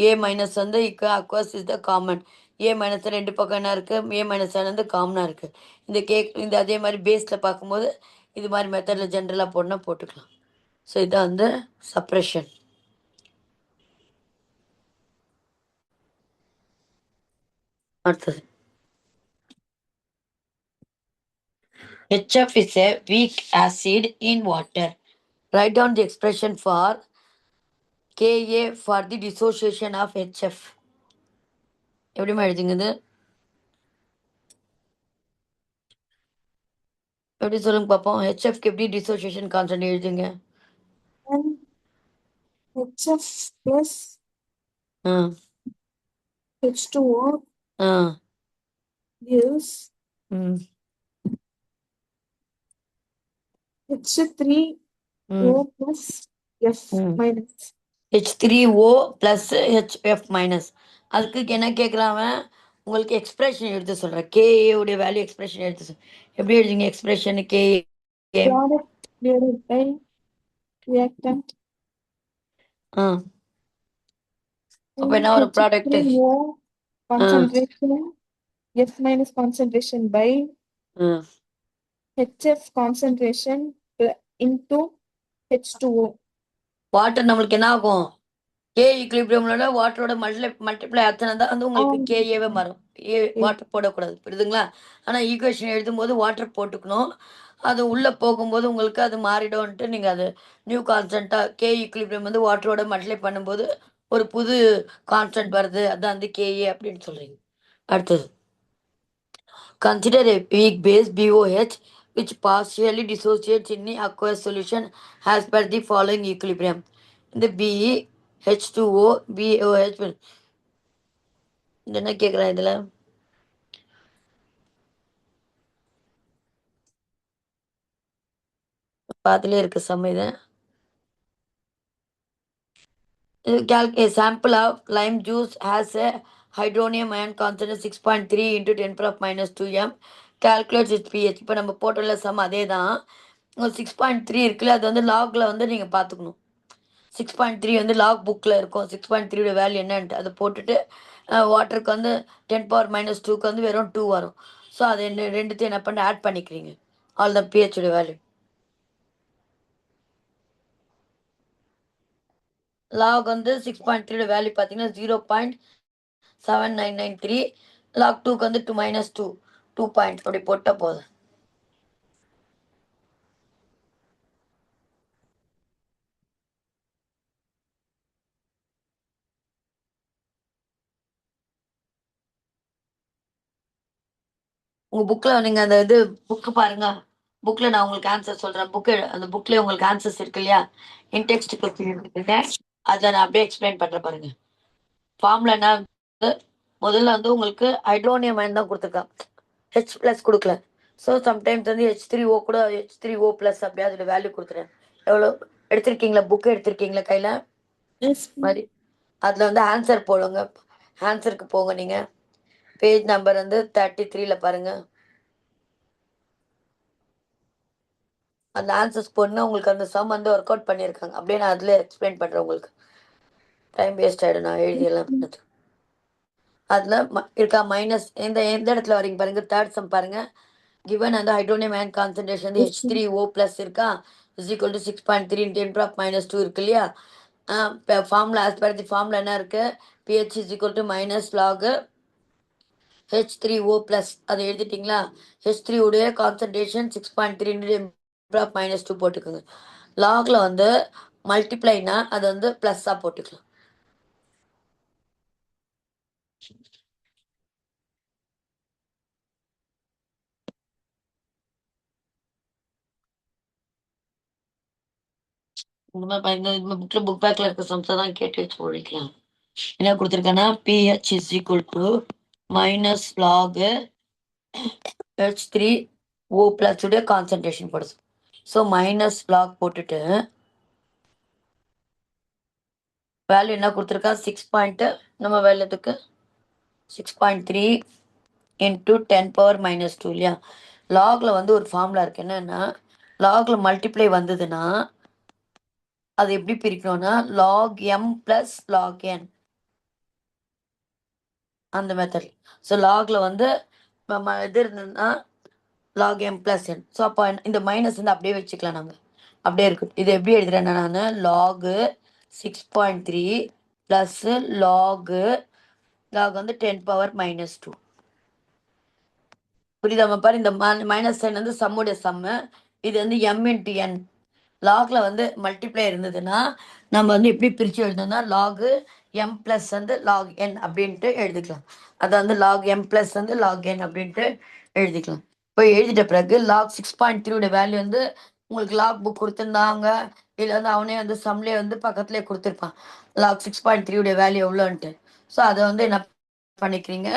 A மைனஸ் வந்து aqueous is the common. A minus ரெண்டு பக்கம் என்ன இருக்குது? A மைனஸ் வந்து காமனாக இருக்குது. இந்த அதே மாதிரி பேஸில் பார்க்கும்போது இது மாதிரி மெத்தடில் ஜென்ரலாக போடணும்னா போட்டுக்கலாம். ஸோ இதான் வந்து சப்ரெஷன். அடுத்தது HF is a weak acid in water. Write down the expression for Ka for the dissociation of HF. எப்படிமா எழுதுங்க இது? எப்படி சொல்லுங்க பார்ப்போம். ஹெச்எஃப்க்கு எப்படி டிசோசியேஷன் கான்ஸ்டன்ட் எழுதுங்க? And HF plus uh H2O uh gives hmm H3O hmm plus F hmm minus. H3O plus HF minus. அதுக்கு என்ன கேட்குறான் அவன்? உங்களுக்கு எக்ஸ்பிரஷன் எடுத்து சொல்கிறேன். கேஏ உடைய வேல்யூ எக்ஸ்பிரஷன் எடுத்து எப்படி எழுதுங்க expression Ka? Product divided by reactant. Uh அப்போ என்ன ஒரு product? H3O uh concentration F minus concentration by uh HF concentration into H2O. Water நம்மளுக்கு என்ன ஆகும்? கே ஈக்குலிபிரியமோட வாட்டரோட மல்டிப்ளை ஆச்சுன்னா தான் வந்து உங்களுக்கு கேஏவே மாறும். வாட்டர் போடக்கூடாது, புரியுதுங்களா? ஆனால் ஈக்குவேஷன் எழுதும்போது வாட்டர் போட்டுக்கணும். அது உள்ளே போகும்போது உங்களுக்கு அது மாறிடும்ன்ட்டு நீங்கள் அது நியூ கான்ஸ்டண்ட்டாக கே ஈக்குலிபிரியம் வந்து வாட்டரோட மல்டிப்ளை பண்ணும்போது ஒரு புது கான்ஸ்டன்ட் வருது, அதான் வந்து கேஏ அப்படின்னு சொல்கிறீங்க. அடுத்தது, consider a weak base BOH which partially dissociates in the aqueous solution as per the following equilibrium. இந்த BH2O BOH என்ன கேட்குறேன் இதில்? பாத்திலே இருக்கு சம் இது. A sample of lime juice has a hydronium ion concentration 6.3 into 10 power of minus 2 m. Calculates its pH. இப்போ நம்ம போட்டோல some அதே தான். 6.3 இருக்குல்ல, அது வந்து லாகில் வந்து நீங்கள் பார்த்துக்கணும். 6.3 வந்து லாக் புக்கில் இருக்கும். 6.3 வேல்யூ என்னன்ட்டு அதை போட்டுட்டு வாட்டருக்கு வந்து 10 பவர் மைனஸ் 2க்கு வந்து வெறும் 2 வரும். ஸோ அது ரெண்டுத்தையும் என்ன பண்ணி ஆட் பண்ணிக்கிறீங்க. ஆல் த பிஹெச்சோட வேல்யூ. லாக் வந்து 6.3 வேல்யூ பார்த்தீங்கன்னா 0.7993. லாக் 2க்கு வந்து 2 மைனஸ் 2 2 பாயிண்ட் அப்படி போட்டால் போதும். உங்கள் புக்கில் நீங்கள் அந்த இது புக்கு பாருங்க. புக்கில் நான் உங்களுக்கு ஆன்சர் சொல்கிறேன். அந்த புக்கில் உங்களுக்கு ஆன்சர்ஸ் இருக்கு இல்லையா? இன்டெக்ஸ்ட் கொஸ்டின் இருக்குங்க, அதில் நான் அப்படியே எக்ஸ்பிளைன் பண்ணுறேன் பாருங்க. ஃபார்முலா என்ன வந்து முதல்ல வந்து உங்களுக்கு ஹைட்ரோனியம் அயன் தான் கொடுத்துருக்கான், ஹெச் ப்ளஸ் கொடுக்கல. ஸோ சம்டைம்ஸ் வந்து H3O கூட H3O ப்ளஸ் அப்படியே அதோட வேல்யூ கொடுத்துறேன். எவ்வளோ எடுத்திருக்கீங்களா? புக்கு எடுத்திருக்கீங்களா கையில்? மாதிரி அதில் வந்து ஆன்சர் போடுங்க. ஆன்சருக்கு போங்க. நீங்கள் பேஜ் நம்பர் வந்து 33ல பாருங்கள். அந்த ஆன்சர்ஸ் போடணும். உங்களுக்கு அந்த சம் வந்து ஒர்க் அவுட் பண்ணியிருக்காங்க. அப்படியே நான் அதில் எக்ஸ்பிளைன் பண்ணுறேன். உங்களுக்கு டைம் வேஸ்ட் ஆகிடும் நான் எழுதியெல்லாம் பண்ணது. அதில் இருக்கா மைனஸ் எந்த இடத்துல வரீங்க பாருங்க. தேர்ட் சம் பாருங்க. கிவன் அந்த ஹைட்ரோனியம் அயன் கான்சன்ட்ரேஷன் வந்து H3O ப்ளஸ் இருக்கா, is equal to 6.3 × 10 power minus 2 இருக்கு இல்லையா? Formula as per the formula என்ன இருக்கு? pH is equal to minus lock H3O plus. அதை எழுதிட்டிங்களா? H3 உடைய கான்சன்ட்ரேஷன் 6.3 × 10 power minus 2 போட்டுக்கோங்க. லாக்ல வந்து மல்டிப்ளைனா அது வந்து ப்ளஸ்ஸாக போட்டுக்கலாம். இந்த புக்கில் புக் பேக்கில் இருக்க சம்ஸை தான் கேட்டு வச்சு ஒழிக்கலாம். என்ன கொடுத்துருக்கேன்னா pH is equal to minus lock H3O plus உடைய கான்சன்ட்ரேஷன் போடுது. ஸோ மைனஸ் லாக் போட்டுட்டு வேல்யூ என்ன கொடுத்துருக்கா? 6. நம்ம வேல்யூத்துக்கு 6.3 × 10 power minus 2 இல்லையா? லாகில் வந்து ஒரு ஃபார்முலா இருக்குது. என்னென்னா லாகில் மல்டிப்ளை வந்ததுன்னா அது எப்படி பிரிக்கணும்னா log m plus log n அந்த மெத்தட். ஸோ லாகில் வந்து இது இருந்ததுன்னா log m plus n. So அப்போ இந்த மைனஸ் வந்து அப்படியே வச்சுக்கலாம். நாங்கள் அப்படியே இருக்கும். இது எப்படி எழுதுறேன்னா நான் log 6.3 ப்ளஸ்ஸு லாக் வந்து 10 power minus 2. புரியுதா பாரு? இந்த மைனஸ் சைன் வந்து சம்முடைய சம்மு. இது வந்து m × n. லாக்ல வந்து மல்டிப்ளை இருந்ததுன்னா நம்ம வந்து எப்படி பிரித்து எழுதணும்னா லாக் m ப்ளஸ் வந்து log n அப்படின்ட்டு எழுதிக்கலாம். அதை வந்து log m ப்ளஸ் வந்து log n அப்படின்ட்டு எழுதிக்கலாம். இப்போ எழுதிட்ட பிறகு லாக் 6.3 வேல்யூ வந்து உங்களுக்கு லாக் புக் கொடுத்துருந்தாங்க, இல்லை வந்து அவனே வந்து சம்லேயே வந்து பக்கத்துலேயே கொடுத்துருப்பான் லாக் 6.3 வேல்யூ எவ்வளோன்ட்டு. ஸோ அதை வந்து என்ன பண்ணிக்கிறீங்க,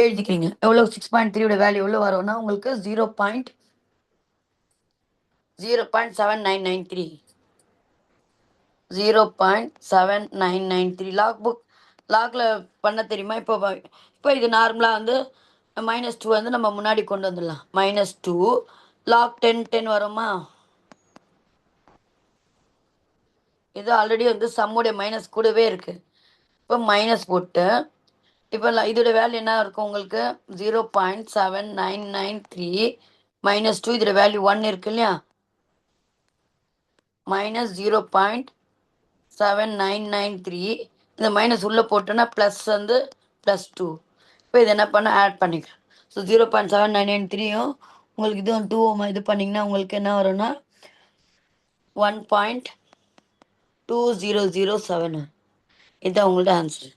எழுதிக்கிறீங்க. எவ்வளோ 6.3 வேல்யூ எவ்வளோ வரும்னா உங்களுக்கு 0.7993 0.7993 லாக் புக் லாக்ல பண்ண தெரியுமா? இப்போ இது நார்மலாக வந்து -2 வந்து நம்ம முன்னாடி கொண்டு வந்துடலாம். -2 லாக் 10 வருமா? இது ஆல்ரெடி வந்து சம்முடைய மைனஸ் கூடவே இருக்கு. இப்போ மைனஸ் போட்டு இப்போ இதோட வேல்யூ என்ன இருக்கும் உங்களுக்கு? 0.7993 -2 இதோட வேல்யூ 1 இருக்கு இல்லையா? -0.7993 இந்த மைனஸ் உள்ள போட்டோன்னா ப்ளஸ் வந்து +2. இப்போ இது என்ன பண்ண ஆட் பண்ணிக்கலாம். ஸோ 0.7993யும் உங்களுக்கு இதுவும் 2 இது பண்ணிங்கன்னா உங்களுக்கு என்ன வரும்னா 1.2007. இதுதான் உங்களோட ஆன்சர்.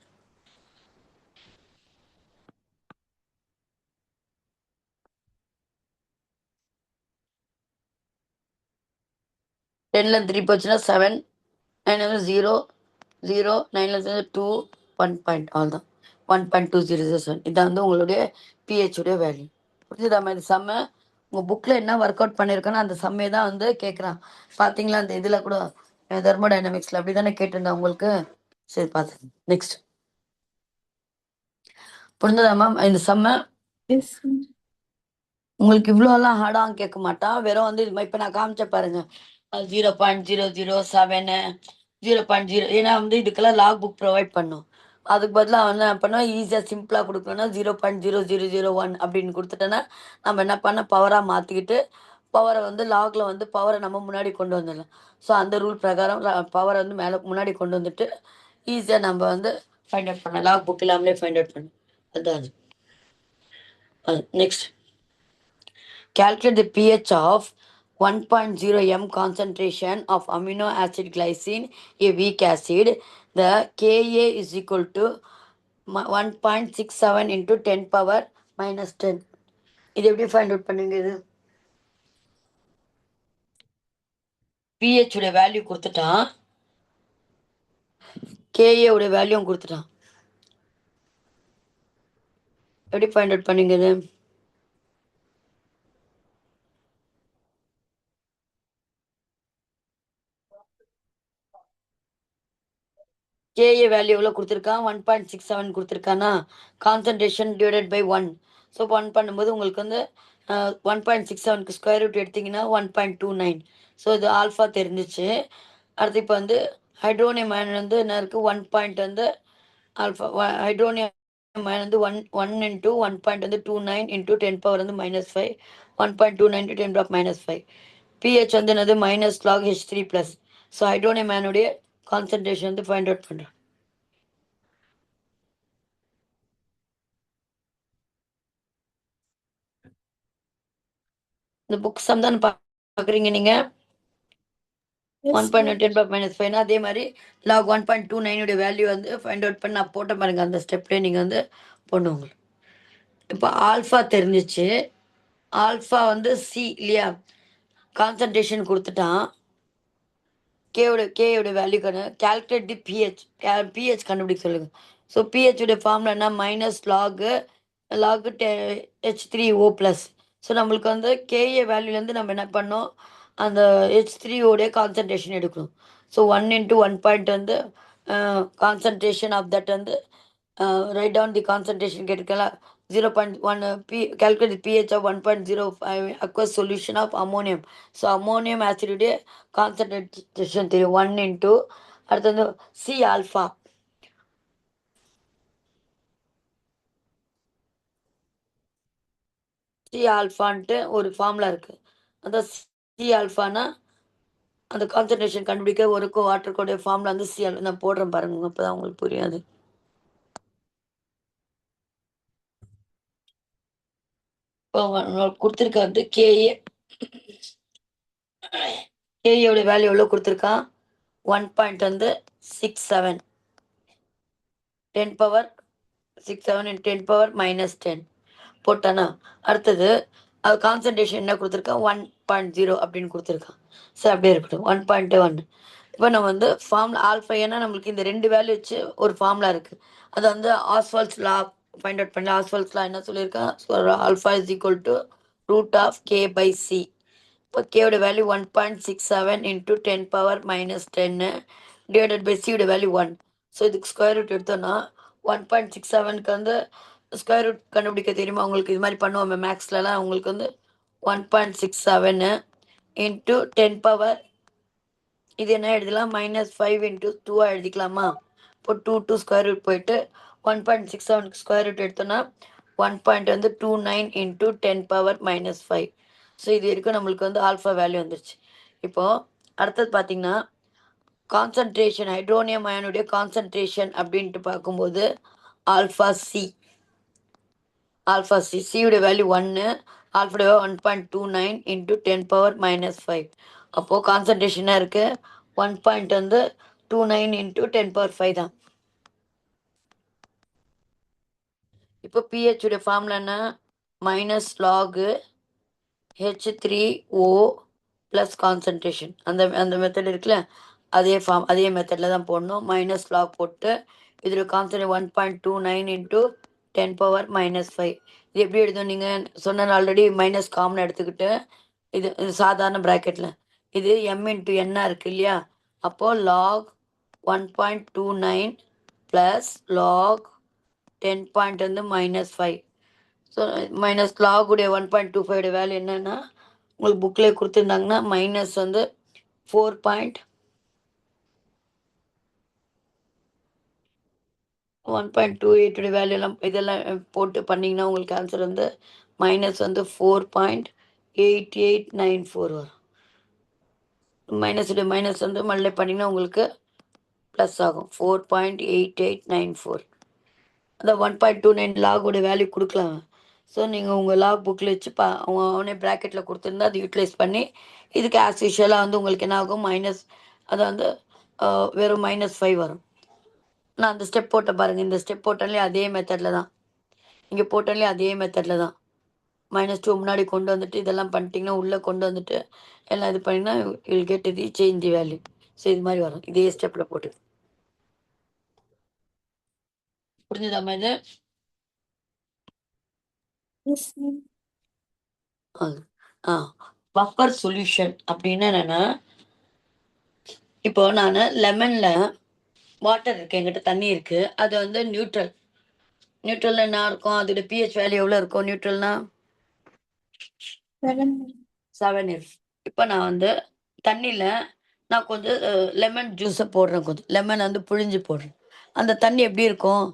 டென்ல 3 போச்சுன்னா 7, 9 வந்து 0, 0, 9ல 2, 1 பாயிண்ட் அவ்வளோதான். 1.2007 இதான் வந்து உங்களுடைய பிஹெச்சுடைய வேல்யூ. புரிஞ்சுதா மாதிரி செம்ம உங்கள் புக்கில் என்ன ஒர்க் அவுட் பண்ணியிருக்கேன்னா அந்த செம்மே தான் வந்து கேட்குறான். பார்த்தீங்களா அந்த இதில் கூட தெர்மோடைனமிக்ஸில் அப்படி தானே கேட்டிருந்தேன் உங்களுக்கு. சரி பார்த்து நெக்ஸ்ட். புரிஞ்சுதா மேம் இந்த செம்ம? Yes ma'am. உங்களுக்கு இவ்வளோலாம் ஹார்டாக கேட்க மாட்டான். வெறும் வந்து இது இப்போ நான் காமிச்ச பாருங்க 0.007, 0.0 ஏன்னா வந்து இதுக்கெல்லாம் லாக் புக் ப்ரொவைட் பண்ணும். அதுக்கு பதிலாக வந்து என்ன பண்ணோம், ஈஸியாக சிம்பிளாக கொடுக்கணும்னா 0.0001 அப்படின்னு கொடுத்துட்டோன்னா நம்ம என்ன பண்ண பவராக மாற்றிக்கிட்டு பவரை வந்து லாகில் வந்து பவரை நம்ம முன்னாடி கொண்டு வந்துடலாம். ஸோ அந்த ரூல் பிரகாரம் பவரை வந்து மேலே முன்னாடி கொண்டு வந்துட்டு ஈஸியாக நம்ம வந்து ஃபைண்ட் அவுட் பண்ணலாம். லாக் புக் இல்லாமலே ஃபைண்ட் அவுட் பண்ணலாம். அதுதான் அது. Next, calculate the pH of 1.0 m concentration of amino acid glycine, a weak acid. The Ka is equal to 1.67 into 10 power minus 10. இது எப்படி ஃபைண்ட் அவுட் பண்ணுங்க? இது pH உடைய வேல்யூ கொடுத்துட்டான், Ka உடைய வேல்யூவும் கொடுத்துட்டான். எப்படி ஃபைண்ட் அவுட் பண்ணுங்க? இது கேஏ வேல்யூ எவ்வளோ கொடுத்துருக்கான்? 1.67 கொடுத்துருக்கானா? Concentration divided by 1. ஸோ 1 பண்ணும்போது உங்களுக்கு வந்து 1.67க்கு ஸ்கொயர் ரூட் எடுத்திங்கன்னா 1.29. ஸோ இது ஆல்ஃபா தெரிஞ்சிச்சு. அடுத்து இப்போ வந்து ஹைட்ரோனியம் அயன் வந்து என்ன இருக்குது? 1 பாயிண்ட் வந்து ஆல்ஃபா ஹைட்ரோனியம் அயன் வந்து 1 இன்ட்டு 1.29 இன்ட்டு 10 பவர் வந்து -5, 1.29 இன்ட்டு 10 பவர் -5. பிஹெச் வந்து என்னது? Minus log H3+. So hydronium அயனுடைய கான்சன்ட்ரேஷன் வந்து ஃபைண்ட் அவுட் பண்ணுறோம். இந்த புக் சம் தான் பார்க்குறீங்க நீங்கள். 1.10 - 5 அதே மாதிரி லாக் 1.29 வேல்யூ வந்து ஃபைண்ட் அவுட் பண்ணி நான் போட்ட பாருங்க. அந்த ஸ்டெப்லேயே நீங்கள் வந்து பண்ணுவோங்க. இப்போ ஆல்ஃபா தெரிஞ்சிச்சு. ஆல்ஃபா வந்து சி இல்லையா? கான்சன்ட்ரேஷன் கொடுத்துட்டான். கேயோட value calculate the pH. PH கண்டுபிடிக்க சொல்லுங்க. ஸோ பிஹெச்சுடைய ஃபார்முலா என்ன? Log H3O+. ஸோ நம்மளுக்கு வந்து கேஏ வேல்யூலேருந்து நம்ம என்ன பண்ணோம், அந்த H3ஓடைய கான்சன்ட்ரேஷன் எடுக்கணும். ஸோ 1 இன்ட்டு 1 பாயிண்ட் வந்து கான்சன்ட்ரேஷன் ஆஃப் தட் வந்து ரைட் டவுன் தி கான்சன்ட்ரேஷன் கேட்டிருக்கலாம். 0.1 calculate the pH of 1.05 aqueous solution of ammonium. So ammonium ஆசிடுடைய கான்சன்ட்ரேஷன் தெரியும் 1 இன்ட்டு அடுத்து வந்து சி ஆல்ஃபா. சி ஆல்ஃபான்ட்டு ஒரு ஃபார்முலா இருக்குது. அந்த சி ஆல்ஃபானா அந்த கான்சன்ட்ரேஷன் கண்டுபிடிக்க ஒரு வாட்டருக்குடைய ஃபார்முலா வந்து சி ஆல்ஃபா. நான் போடுறேன் பாருங்க, அப்போ தான் உங்களுக்கு புரியாது. இப்போ கொடுத்துருக்க வந்து கேஏ. கேஏயோட வேல்யூ எவ்வளோ கொடுத்துருக்கான்? 1 பாயிண்ட் வந்து 67, 10 பவர் 67 இன் 10 பவர் -10. போட்டானா அடுத்தது அது கான்சன்ட்ரேஷன் என்ன கொடுத்துருக்கான் 1.0 அப்படின்னு கொடுத்துருக்கான். சரி அப்படியே இருக்கட்டும் 1.1. இப்போ நம்ம வந்து ஃபார்முலா ஆல்ஃபா ஏன்னா நம்மளுக்கு இந்த ரெண்டு வேல்யூ வச்சு ஒரு ஃபார்முலா இருக்குது. அது வந்து ஆஸ்வால்ட்ஸ் லா ஃபைண்ட் அவுட் பண்ணி ஆஸ்வால்ட்ஸ் லா என்ன சொல்லியிருக்கான், so alpha is equal to root of K by C. இப்போ கேவோட வேல்யூ 1.67 இன்ட்டு 10⁻−10 டிவைடட் பை சியோட வேல்யூ 1. ஸோ இதுக்கு ஸ்கொயர் ரூட் எடுத்தோன்னா 1.67க்கு வந்து ஸ்கொயர் ரூட் கண்டுபிடிக்க தெரியுமா உங்களுக்கு? இது மாதிரி பண்ணுவோம் மேக்ஸ்லலாம். உங்களுக்கு வந்து 1.67 இன்ட்டு 10 இது என்ன எழுதலாம், -5 இன்ட்டு 2 எழுதிக்கலாமா? இப்போ 2 ஸ்கொயர் ரூட் போயிட்டு 1.67க்கு ஸ்கொயர் ரூட் எடுத்தோன்னா 1.29 இன்ட்டு 10⁻−5. ஸோ இது வரைக்கும் நம்மளுக்கு வந்து ஆல்ஃபா வேல்யூ வந்துருச்சு. இப்போது அடுத்தது பார்த்தீங்கன்னா கான்சன்ட்ரேஷன் ஹைட்ரோனியம் அயனுடைய கான்சன்ட்ரேஷன் அப்படின்ட்டு பார்க்கும்போது ஆல்ஃபா சி சியோட வேல்யூ 1, ஆல்ஃபோட 1.29 இன்ட்டு 10⁻−5. அப்போது கான்சன்ட்ரேஷனாக இருக்குது 1.29 இன்ட்டு 10⁻5 தான். இப்போ pH உடைய ஃபார்முலா என்ன, -log H3O ப்ளஸ் கான்சன்ட்ரேஷன். அந்த மெத்தட் இருக்குல்ல, அதே மெத்தடில் தான் போடணும். -log போட்டு இதில் கான்சன்ட்ரேட் 1.29 இன்ட்டு 10⁻−5. இது எப்படி எழுதும் நீங்கள் சொன்ன ஆல்ரெடி மைனஸ் காமன் எடுத்துக்கிட்டு இது சாதாரண ப்ராக்கெட்டில் இது m இன்ட்டு என்ன இருக்குது இல்லையா, அப்போது log 1.29 ப்ளஸ் log 10 வந்து -5. ஸோ மைனஸ் லாகுடைய 1.25 வேல்யூ என்னென்னா உங்களுக்கு புக்கில் கொடுத்துருந்தாங்கன்னா மைனஸ் வந்து 4.1.28 வேல்யூ எல்லாம் இதெல்லாம் போட்டு பண்ணிங்கன்னா உங்களுக்கு ஆன்சர் வந்து மைனஸ் வந்து 4.8894 வரும். மைனஸ் வந்து மல்டிப்ளை பண்ணிங்கன்னா உங்களுக்கு ப்ளஸ் ஆகும் 4.8894. அந்த 1.29 லாகோட வேல்யூ கொடுக்கலாம். ஸோ நீங்கள் உங்கள் லாக் புக்கில் வச்சு அவனே ப்ராக்கெட்டில் கொடுத்துருந்தா அதை யூட்டிலைஸ் பண்ணி இதுக்கு ஆஸ் யூஷுவலாக வந்து உங்களுக்கு என்ன ஆகும் மைனஸ் அதை வந்து வெறும் -5 வரும். நான் அந்த ஸ்டெப் போட்ட பாருங்கள், இந்த ஸ்டெப் போட்டாலே அதே மெத்தடில் தான், இங்கே போட்டாலே அதே மெத்தடில் தான். -2 முன்னாடி கொண்டு வந்துட்டு இதெல்லாம் பண்ணிட்டீங்கன்னா உள்ளே கொண்டு வந்துட்டு எல்லாம் இது பண்ணிங்கன்னா will get the change the value. So இது மாதிரி வரும் இதே ஸ்டெப்பில் போட்டு. புரிஞ்சுதாம்மா இது? Yes, ma'am. பஃபர் சொல்யூஷன் அப்படின்னு என்னன்னா, இப்போ நான் லெமனில் வாட்டர் இருக்குது, எங்கிட்ட தண்ணி இருக்குது, அது வந்து நியூட்ரல்ல என்ன இருக்கும், அதோட pH வேல்யூ எவ்வளோ இருக்கும் நியூட்ரல்னா 7. 7 இருக்கு. இப்போ நான் வந்து தண்ணியில் நான் கொஞ்சம் லெமன் ஜூஸை போடுறேன், கொஞ்சம் லெமன் வந்து புழிஞ்சு போடுறேன். அந்த தண்ணி எப்படி இருக்கும்,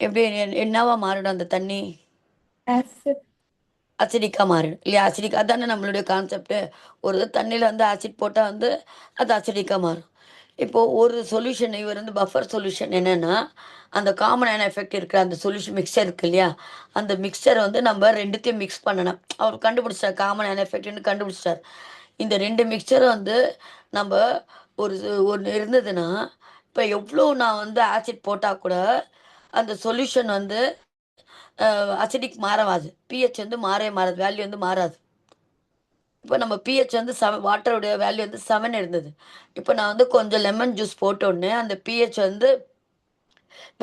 எப்படி என்னவா மாறிடும் அந்த தண்ணி? Acid. அசிடிக்காக மாறிடும் இல்லையா? அசிடிக் அதானே நம்மளுடைய கான்செப்ட்டு. ஒரு தண்ணியில் வந்து ஆசிட் போட்டால் வந்து அது அசிடிக்காக மாறும். இப்போது ஒரு சொல்யூஷன் இவர் வந்து பஃபர் சொல்யூஷன் என்னென்னா, அந்த காமனான எஃபெக்ட் இருக்கிற அந்த சொல்யூஷன் மிக்சர் இருக்கு இல்லையா, அந்த மிக்சரை வந்து நம்ம ரெண்டுத்தையும் மிக்ஸ் பண்ணணும். அவர் கண்டுபிடிச்சார் காமனான எஃபெக்ட்னு கண்டுபிடிச்சார். இந்த ரெண்டு மிக்சரை வந்து நம்ம ஒன்று இருந்ததுன்னா, இப்போ எவ்வளோ நான் வந்து ஆசிட் போட்டால் கூட அந்த சொல்யூஷன் வந்து அசிடிக் மாறாது, பிஹெச் வந்து மாறாது, வேல்யூ வந்து மாறாது. இப்போ நம்ம பிஹெச் வந்து வாட்டருடைய வேல்யூ வந்து 7 இருந்தது. இப்போ நான் வந்து கொஞ்சம் லெமன் ஜூஸ் போட்டோடனே அந்த பிஹெச் வந்து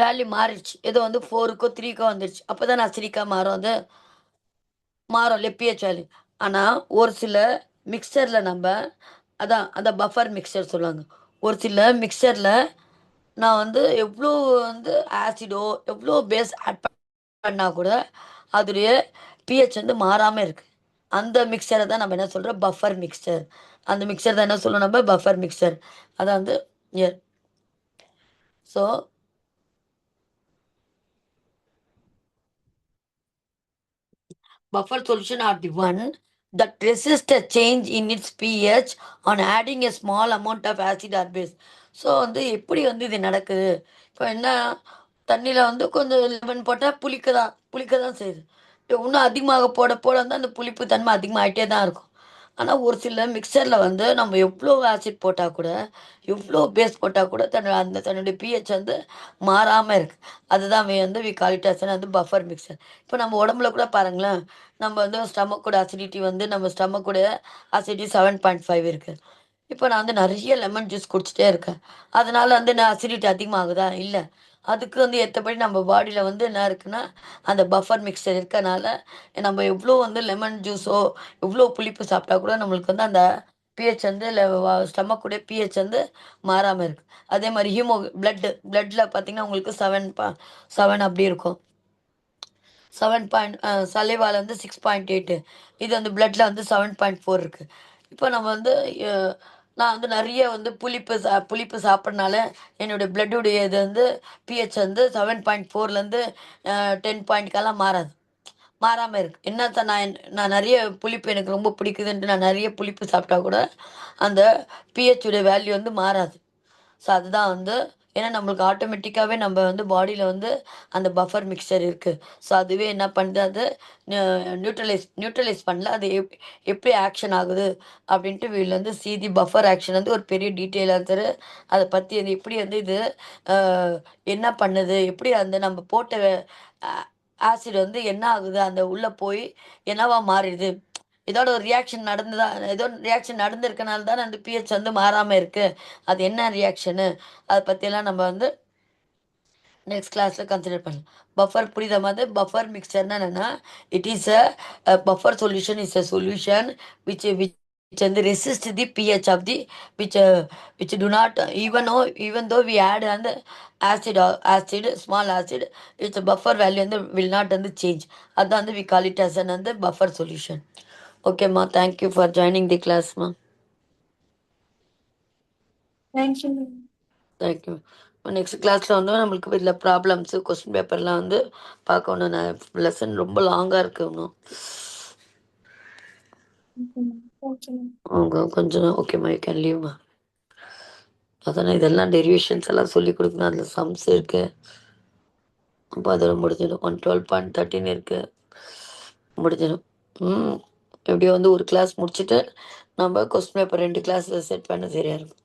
வேல்யூ மாறிடுச்சு, ஏதோ வந்து 4க்கோ 3க்கோ வந்துடுச்சு. அப்போ தான் அசிடிக்காக மாறும், அது மாறும் இல்லையா பிஹெச் வேல்யூ. ஆனால் ஒரு சில மிக்சரில் நம்ம அதான் பஃபர் மிக்சர் சொல்லுவாங்க. ஒரு சில மிக்சரில் நான் வந்து எவ்வளோ வந்து ஆசிடோ எவ்வளோ பேஸ் ஆட் பண்ணால் கூட அதோடைய பிஹெச் வந்து மாறாமல் இருக்குது. அந்த மிக்சரை தான் நம்ம என்ன சொல்கிறோம், பஃபர் மிக்சர். அந்த மிக்சர் தான் என்ன சொல்லுவோம் நம்ம, பஃபர் மிக்சர். அதான் வந்து so buffer solution are the one that resist a change in its pH on adding a small amount of acid or base. So வந்து எப்படி வந்து இது நடக்குது, இப்போ என்ன தண்ணியில் வந்து கொஞ்சம் லெமன் போட்டால் புளிக்க தான் செய்யுது. இன்னும் அதிகமாக போட போட வந்து அந்த புளிப்பு தன்மை அதிகமாகிட்டே தான் இருக்கும். ஆனால் ஒரு சில மிக்சரில் வந்து நம்ம எவ்வளோ ஆசிட் போட்டால் கூட எவ்வளோ பேஸ் போட்டால் கூட தன்னுடைய பிஹெச் வந்து மாறாமல் இருக்குது. அதுதான் வந்து வி காலிட்டாசன் வந்து பஃபர் மிக்சர். இப்போ நம்ம உடம்புல கூட பாருங்களேன், நம்ம வந்து ஸ்டமக்கோட அசிடிட்டி வந்து நம்ம ஸ்டமக்கோட அசிடிட்டி 7.5 இருக்குது. இப்போ நான் வந்து நிறைய லெமன் ஜூஸ் குடிச்சிட்டே இருக்கேன். அதனால வந்து நான் அசிடிட்டி அதிகமாகுதா? இல்ல. அதுக்கு வந்து ஏத்தபடி நம்ம பாடியில வந்து என்ன இருக்குன்னா, அந்த பஃபர் மிக்ஸ்சர் இருக்கனால, நம்ம எவ்ளோ வந்து லெமன் ஜூஸோ, எவ்ளோ புளிப்பு சாப்பிட்டா கூட நம்மளுக்கு வந்து அந்த பிஹெச் வந்து ஸ்டமக்குடைய பிஹெச் வந்து மாறாம இருக்கு. அதே மாரி பிளட்ல பார்த்தீங்கன்னா, உங்களுக்கு 7 அப்படி இருக்கும். 7 பாயிண்ட் சலைவால வந்து 6.8 இது வந்து பிளட்ல வந்து 7.4 இருக்கு. இப்போ நம்ம வந்து அ நான் வந்து நெறைய வந்து புளிப்பு சாப்பிடனால என்னுடைய பிளட்டுடைய இது வந்து பிஹெச் வந்து 7.4லேருந்து 10 பாயிண்ட்க்கெல்லாம் மாறாது. மாறாம இருக்கு. என்னத்த நான் நெறைய புளிப்பு எனக்கு ரொம்ப பிடிக்குதுன்ட்டு நான் நெறைய புளிப்பு சாப்பிட்டா கூட, அந்த பிஹெச் உடைய வேல்யூ வந்து மாறாது. ஸோ அதுதான் வந்து ஏன்னா நம்மளுக்கு ஆட்டோமேட்டிக்காவே நம்ம வந்து பாடியில வந்து அந்த பஃபர் மிக்ஸ்சர் இருக்கு. ஸோ அதுவே என்ன பண்ணுது அது நியூ நியூட்ரலைஸ் பண்ணல. அது எப்படி ஆக்ஷன் ஆகுது அப்படின்ட்டு வீல் வந்து தி பஃபர் ஆக்ஷன் வந்து ஒரு பெரிய டீட்டெயில் ஆன்சரு. அத பத்தி அது எப்படி வந்து இது அ என்ன பண்ணுது? எப்படி அந்த நம்ம போட்ட அ ஆசிட் வந்து என்ன ஆகுது? அந்த உள்ள போய் என்னவா மாறிடுது? இதோட ஒரு ரியாக்ஷன் நடந்துதா ஏதோ ரியாக்ஷன் நடந்திருக்கனால தானே அந்த பிஹெச் வந்து மாறாம இருக்கு. அது என்ன ரியாக்ஷனு? அத பத்தியெல்லாம் நம்ம வந்து நெக்ஸ்ட் கிளாஸ்ல கன்சிடர் பண்ணலாம். பஃபர் புரியுதா மாது? பஃபர் மிக்ஸ்சர்னா என்னன்னா, it is buffer solution is a solution which வந்து resist the pH of the which which do not even though we add அந்த small acid its buffer value வந்து வில் நாட் வந்து change. அதான் வந்து we call it as an வந்து buffer solution. ஓகேம்மா. Thank you for joining the கிளாஸ்மா. Thank you. Thank you. Next கிளாஸ்ல வந்து நம்மளுக்கு இதில் ப்ராப்ளம்ஸு, கொஸ்டின் பேப்பர்லாம் வந்து பார்க்கணும். நான் லெசன் ரொம்ப லாங்கா இருக்கு இன்னும். Okay. அவங்க கொஞ்சம் ஓகேம்மா, யூ கேன் லீவ்மா. அதானே இதெல்லாம் டெரிவேஷன்ஸ் எல்லாம் சொல்லிக் கொடுக்கணும். அதில் சம்ஸ் இருக்கு. அப்போ அதோட முடிஞ்சிடும். 12.13 இருக்கு. முடிஞ்சிடும். எப்படியோ வந்து ஒரு கிளாஸ் முடிச்சுட்டு நம்ம கொஸ்டின் பேப்பர் 2 கிளாஸ் செட் பண்ண சரியா இருக்கும்.